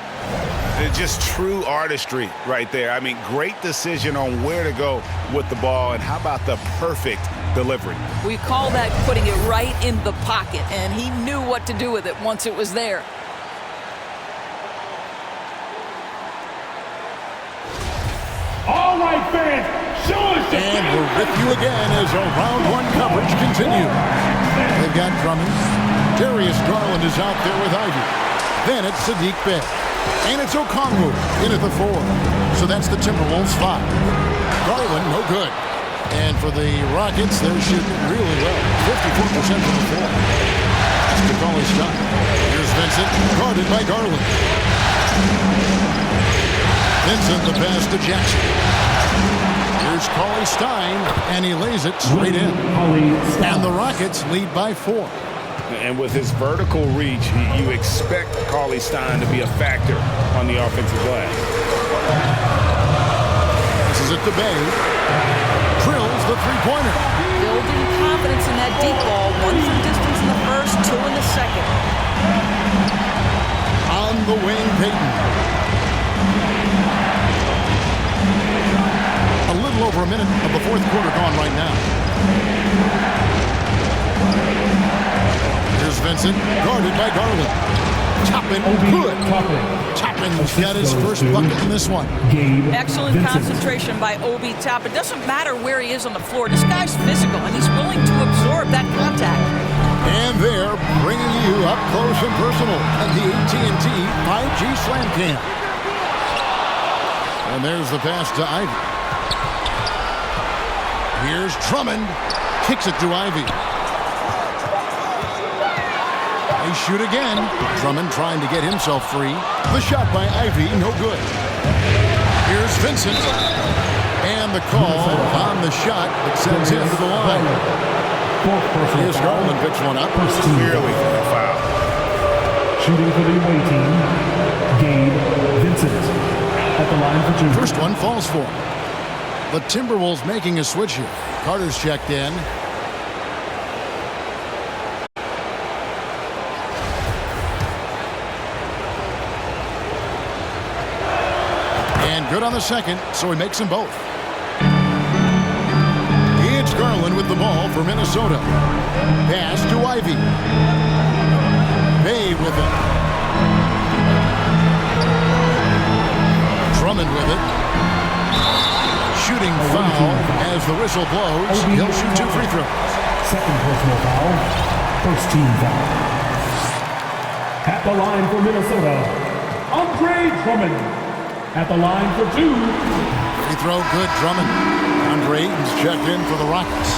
It's just true artistry right there. I mean, great decision on where to go with the ball, and how about the perfect delivery. We call that putting it right in the pocket, and he knew what to do with it once it was there. All right, fans, show us the And we're with you again as our round one coverage continues. They've got Drummond. Darius Garland is out there with Ivy. Then it's Sadiq Bey. And it's Okongwu in at the 4. So that's the Timberwolves 5. Garland, no good. And for the Rockets, they're shooting really well. 54% from the floor. That's Macaulay's shot. Here's Vincent, guarded by Garland. Vincent, the pass to Jackson. Here's Cauley Stein, and he lays it straight in. And the Rockets lead by 4. And with his vertical reach, you expect Cauley Stein to be a factor on the offensive glass. This is it to Bey. Drills the three-pointer. Building confidence in that deep ball. 1 from distance in the first, 2 in the second. On the wing, Payton. A little over a minute of the fourth quarter gone right now. Here's Vincent, guarded by Garland. Toppin, good. Toppin's got his first bucket in this one. Excellent concentration by Obi Toppin. It doesn't matter where he is on the floor. This guy's physical, and he's willing to absorb that contact. And they're bringing you up close and personal at the AT&T 5G Slam Cam. And there's the pass to Ivy. Here's Drummond. Kicks it to Ivy. They shoot again. Drummond trying to get himself free. The shot by Ivy, no good. Here's Vincent. And the call on the shot that sends him to the line. Here's Garland picks one up. Clearly a foul. Shooting for the away team, Gabe Vincent at the line for 2. First one falls for him. The Timberwolves making a switch here. Carter's checked in. And good on the second, so he makes them both. It's Garland with the ball for Minnesota. Pass to Ivy. Bey with it. Drummond with it. Shooting foul as the whistle blows. He'll shoot 2 free throws. Second personal foul. First team foul. At the line for Minnesota, Andre Drummond. At the line for 2. Free throw good, Drummond. Andre Ayton's checked in for the Rockets.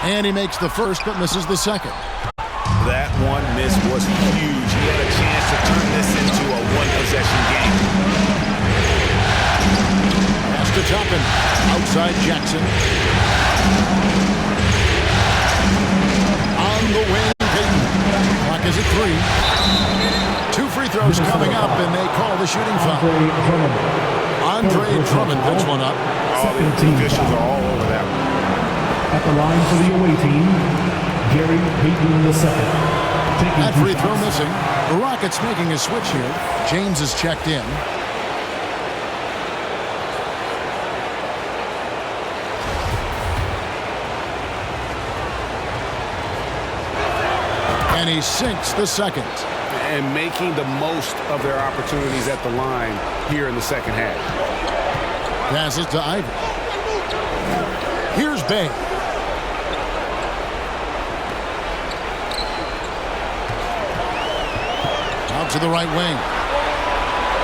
And he makes the first but misses the second. That one miss was huge. He had a chance to turn this into a one-possession game. Pass to Toppin. Outside Jackson. On the wing, Payton. Clock is at 3. 2 free throws coming up, and they call the shooting foul. Andre Drummond picks one up. All the officials are all over that one. At the line for the away team, Gary Payton II. That free throw missing. The Rockets making a switch here. James is checked in. And he sinks the second. And making the most of their opportunities at the line here in the second half. Passes to Ivy. Here's Bey. Out to the right wing.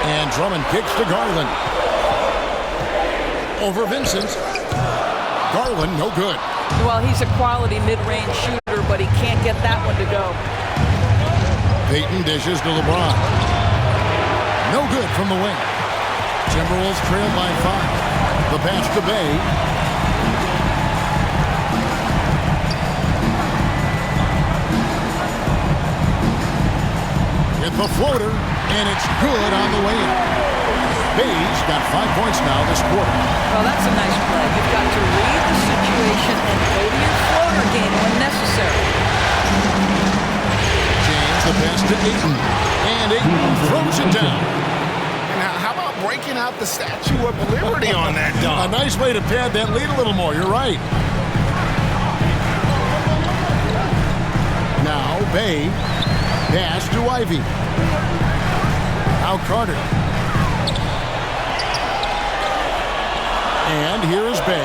And Drummond kicks to Garland. Over Vincent. Garland, no good. Well, he's a quality mid-range shooter, but he can't get that one to go. Payton dishes to LeBron. No good from the wing. Timberwolves trail by 5. The pass to Bey. Hit the floater, and it's good on the way in. Bey's got 5 points now this quarter. Well, that's a nice play. You've got to read the situation and go to your floater game when necessary. James, the pass to Ayton. And Ayton throws it down. And how about breaking out the Statue of Liberty on that dunk? A nice way to pad that lead a little more. You're right. Now Bay. Pass to Ivy. Now Carter. And here is Bay.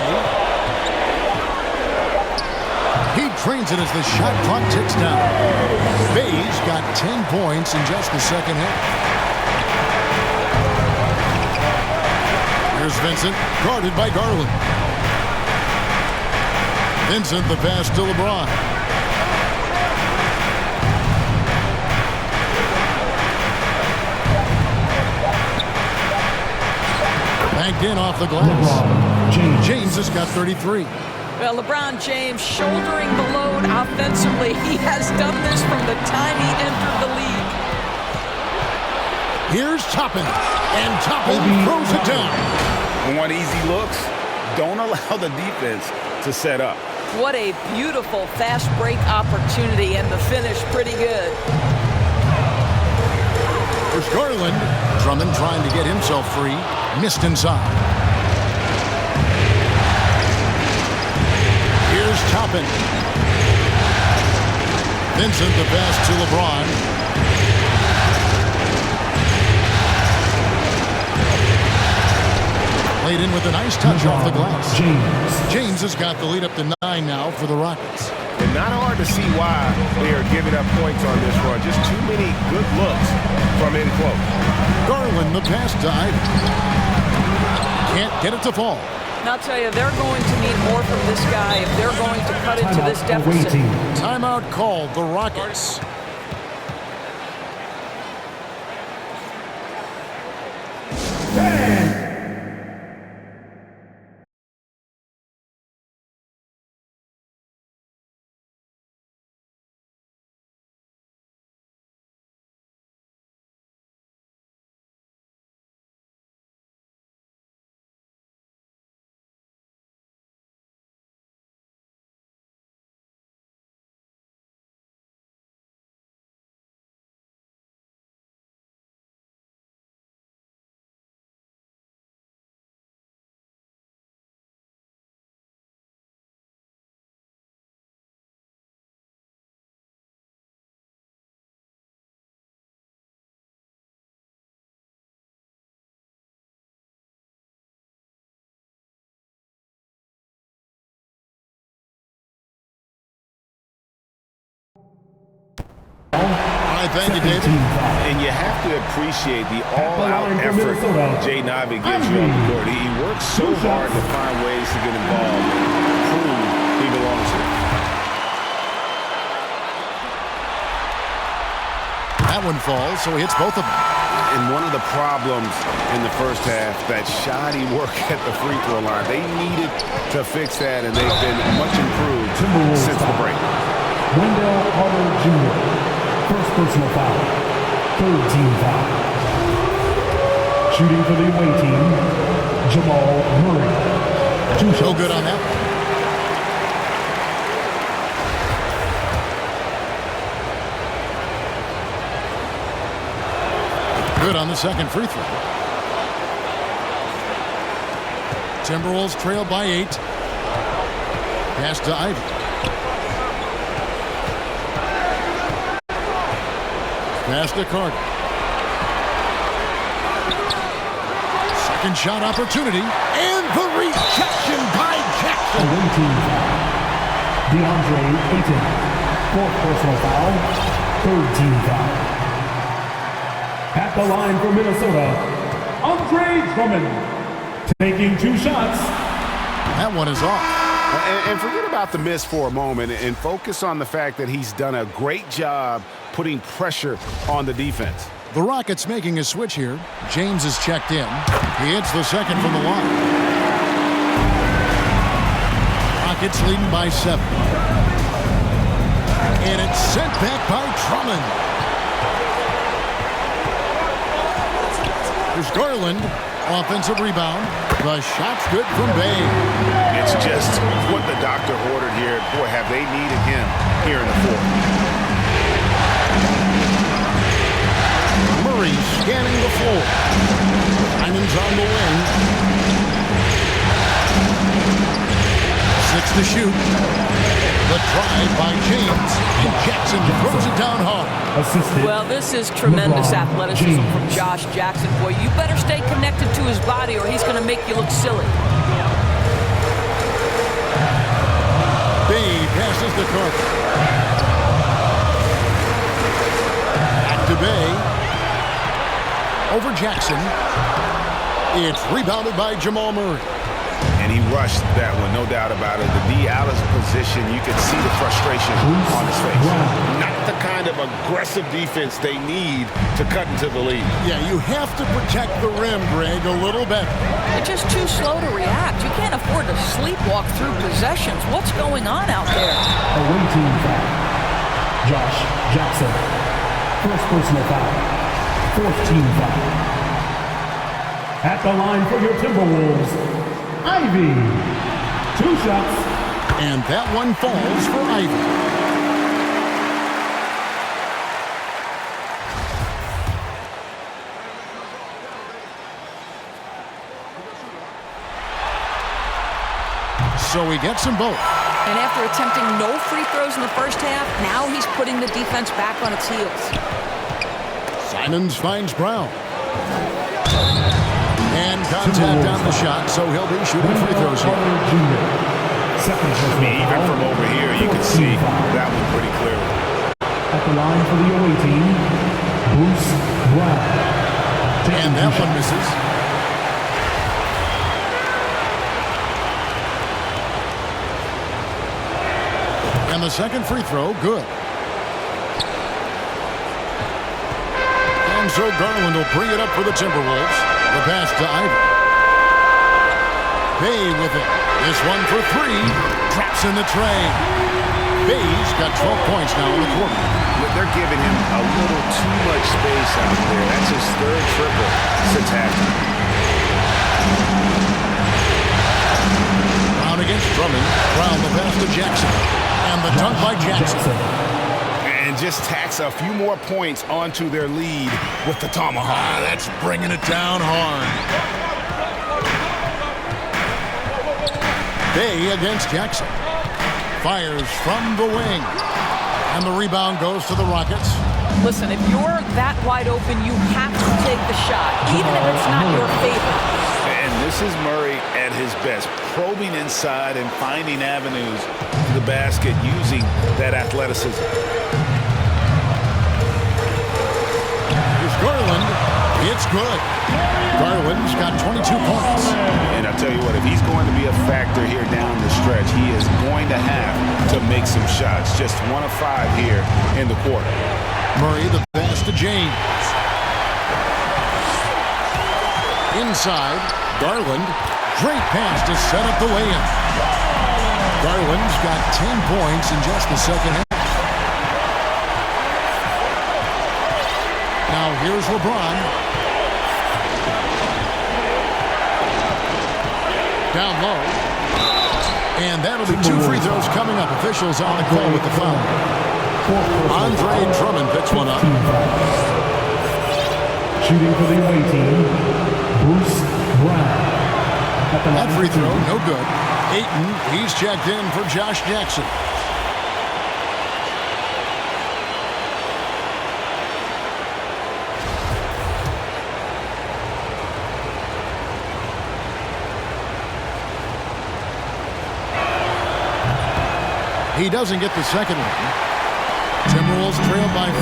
He drains it as the shot clock ticks down. Bay's got 10 points in just the second half. Here's Vincent, guarded by Garland. Vincent, the pass to LeBron. Banked in off the glass. James has got 33. Well, LeBron James shouldering the load offensively. He has done this from the time he entered the league. Here's Toppin. And Toppin throws it down. And want easy looks? Don't allow the defense to set up. What a beautiful fast break opportunity, and the finish pretty good. There's Garland. Drummond trying to get himself free. Missed inside. Here's Toppin. Vincent, the pass to LeBron. Laid in with a nice touch off the glass. James has got the lead up to 9 now for the Rockets. And not hard to see why they are giving up points on this run. Just too many good looks from in close. Garland, the pass dive. Can't get it to fall. And I'll tell you, they're going to need more from this guy if they're going to cut into this deficit. Timeout called, the Rockets. Thank you, David. And you have to appreciate the all-out effort Jay Ivey gives you on the court. He works so hard to find ways to get involved and prove he belongs here. That one falls, so he hits both of them. And one of the problems in the first half, that shoddy work at the free throw line. They needed to fix that, and they've been much improved since the break. Wendell Carter Jr. First personal foul. Third team foul. Shooting for the away team, Jamal Murray. 2 shots. No good on that. Good on the second free throw. Timberwolves trail by 8. Pass to Ivy. Pass to Carter. Second shot opportunity. And the rejection by Jackson. Away team foul. DeAndre Ayton. Fourth personal foul. Third team foul. At the line for Minnesota, Andre Drummond. Taking 2 shots. That one is off. And forget about the miss for a moment and focus on the fact that he's done a great job putting pressure on the defense. The Rockets making a switch here. James is checked in. He hits the second from the line. Rockets leading by 7. And it's sent back by Drummond. There's Garland. Offensive rebound. The shot's good from Bay. It's just what the doctor ordered here. Boy, have they needed him here in the fourth. floor. Simon's on the wing. 6 to shoot. The drive by James. And Jackson throws it down hard. Assisted. Well, this is tremendous LeBron athleticism James. from Josh Jackson. Boy, you better stay connected to his body or he's going to make you look silly. Bay passes the carpet. Back to Bay. Over Jackson. It's rebounded by Jamal Murray. And he rushed that one, no doubt about it. The D out of position, you could see the frustration on his face. Not the kind of aggressive defense they need to cut into the lead. Yeah, you have to protect the rim, Greg, a little better. They're just too slow to react. You can't afford to sleepwalk through possessions. What's going on out there? Away team foul. Josh Jackson. First personal foul. Fourth team foul. At the line for your Timberwolves, Ivy. 2 shots. And that one falls for Ivy. So he gets them both. And after attempting no free throws in the first half, now he's putting the defense back on its heels. Simons finds Brown. And contact on the shot, so he'll be shooting free throws here. Even from over here, you can see that one pretty clearly. At the line for the away team, Bruce Brown. And that one misses. And the second free throw, good. And so Garland will bring it up for the Timberwolves. The pass to Ivy. Bay with it. This one for 3. Drops in the tray. Bay's got 12 points now in the quarter. They're giving him a little too much space out there. That's his 3rd triple since halftime. Brown against Drummond. Brown the pass to Jackson. And the dunk by Jackson. And just tacks a few more points onto their lead with the tomahawk. That's bringing it down hard. Bay against Jackson. Fires from the wing. And the rebound goes to the Rockets. Listen, if you're that wide open, you have to take the shot, even if it's not your favorite. And this is Murray at his best, probing inside and finding avenues to the basket using that athleticism. Here's Garland. It's good. Garland's got 22 points. And I tell you what, if he's going to be a factor here down the stretch, he is going to have to make some shots. Just 1 of 5 here in the quarter. Murray the pass to James. Inside, Garland. Great pass to set up the way-in. Garland's got 10 points in just the second half. Now here's LeBron. Down low. And that'll be 2 free throws coming up. Officials on the call with the foul. Andre Drummond picks one up. Shooting for the away team, Bruce Brown. That free throw, no good. Ayton, he's checked in for Josh Jackson. He doesn't get the second one. Timberwolves trail by 5.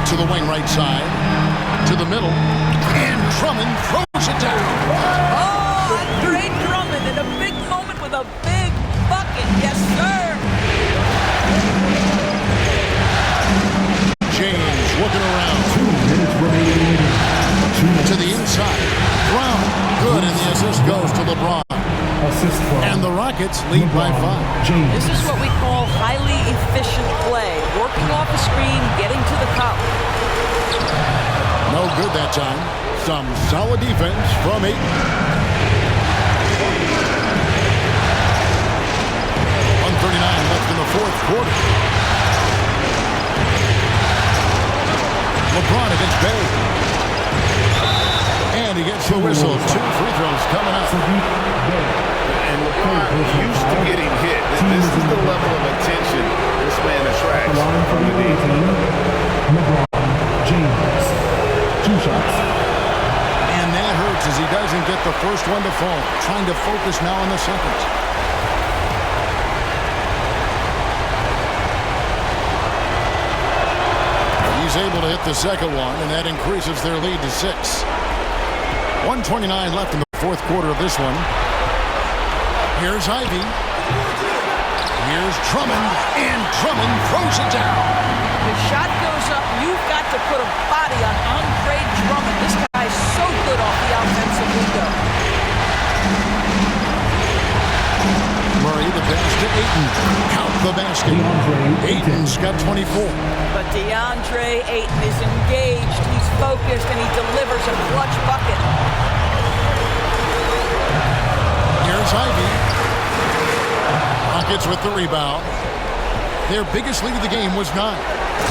To the wing right side. To the middle. And Drummond throws it down. Oh, Andre Drummond in a big moment with a big bucket. Yes, sir. James looking around. 2 minutes remaining. To the inside. Brown. Good, and the assist goes to LeBron. Assist from And the Rockets lead by 5. James. This is what we call highly efficient play. Working off the screen, getting to the cup. No good that time. Some solid defense from Ayton. 1:39 left in the fourth quarter. LeBron against drills coming up. And LeBron used to getting hit. This is the level of attention this man attracts from the D. LeBron James. 2 shots. And that hurts as he doesn't get the first one to fall. Trying to focus now on the second. He's able to hit the second one, and that increases their lead to 6. 1:29 left in the fourth quarter of this one. Here's Ivy. Here's Drummond, and Drummond throws it down. The shot goes up. You've got to put a body on Andre Drummond. This guy's so good off the offensive window. Murray, the pass to Ayton. Count the basket. Ayton's got 24. But DeAndre Ayton is engaged. He's focused, and he delivers a clutch bucket. Here's Ivy. Rockets with the rebound. Their biggest lead of the game was 9.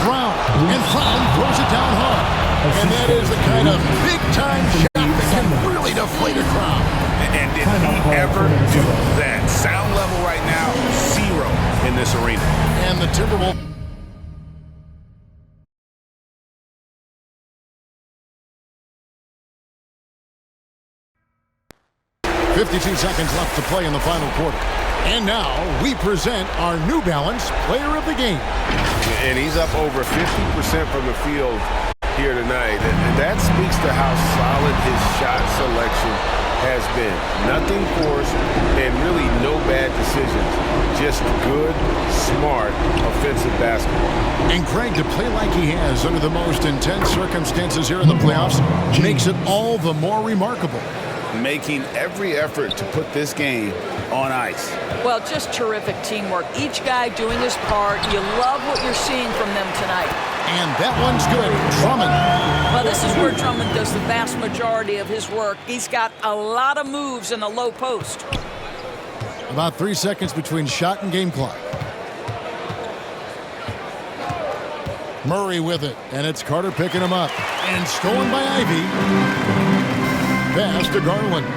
Brown. And Brown throws it down hard. And that is the kind of big-time shot that can really deflate a crowd. And did he ever do that? Sound level right now, 0 in this arena. And the Timberwolves. 52 seconds left to play in the final quarter. And now we present our New Balance Player of the Game. And he's up over 50% from the field here tonight. And that speaks to how solid his shot selection has been. Nothing forced and really no bad decisions. Just good, smart, offensive basketball. And Craig, to play like he has under the most intense circumstances here in the playoffs makes it all the more remarkable. Making every effort to put this game on ice. Well, just terrific teamwork. Each guy doing his part. You love what you're seeing from them tonight. And that one's good. Drummond. Well, this is where Drummond does the vast majority of his work. He's got a lot of moves in the low post. About 3 seconds between shot and game clock. Murray with it, and it's Carter picking him up. And stolen by Ivy. Pass to Garland.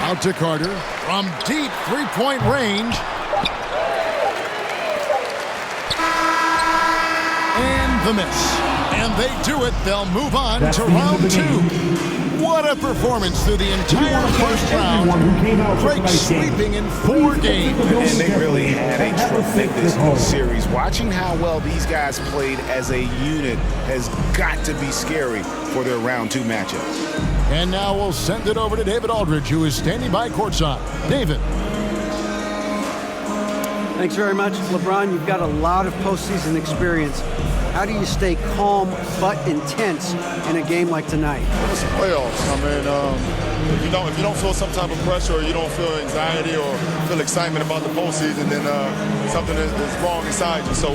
Out to Carter from deep three-point range. And the miss. And they do it. They'll move on to round 2. What a performance through the entire first round. Craig sweeping in 4 games. And they really had a tremendous series. Watching how well these guys played as a unit has got to be scary for their round 2 matchups. And now we'll send it over to David Aldridge, who is standing by courtside. David. Thanks very much, LeBron. You've got a lot of postseason experience. How do you stay calm but intense in a game like tonight? It's the playoffs. I mean, if you don't feel some type of pressure, or you don't feel anxiety or feel excitement about the postseason, then something is wrong inside you. So,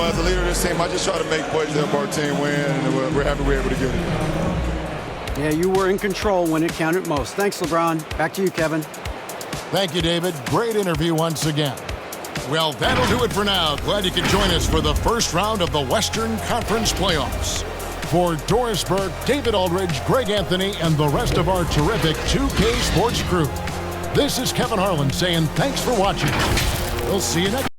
as a leader of this team, I just try to make plays to help our team win, and we're happy we're able to get it. Yeah, you were in control when it counted most. Thanks, LeBron. Back to you, Kevin. Thank you, David. Great interview once again. Well, that'll do it for now. Glad you could join us for the first round of the Western Conference Playoffs. For Doris Burke, David Aldridge, Greg Anthony, and the rest of our terrific 2K Sports crew, this is Kevin Harlan saying thanks for watching. We'll see you next time.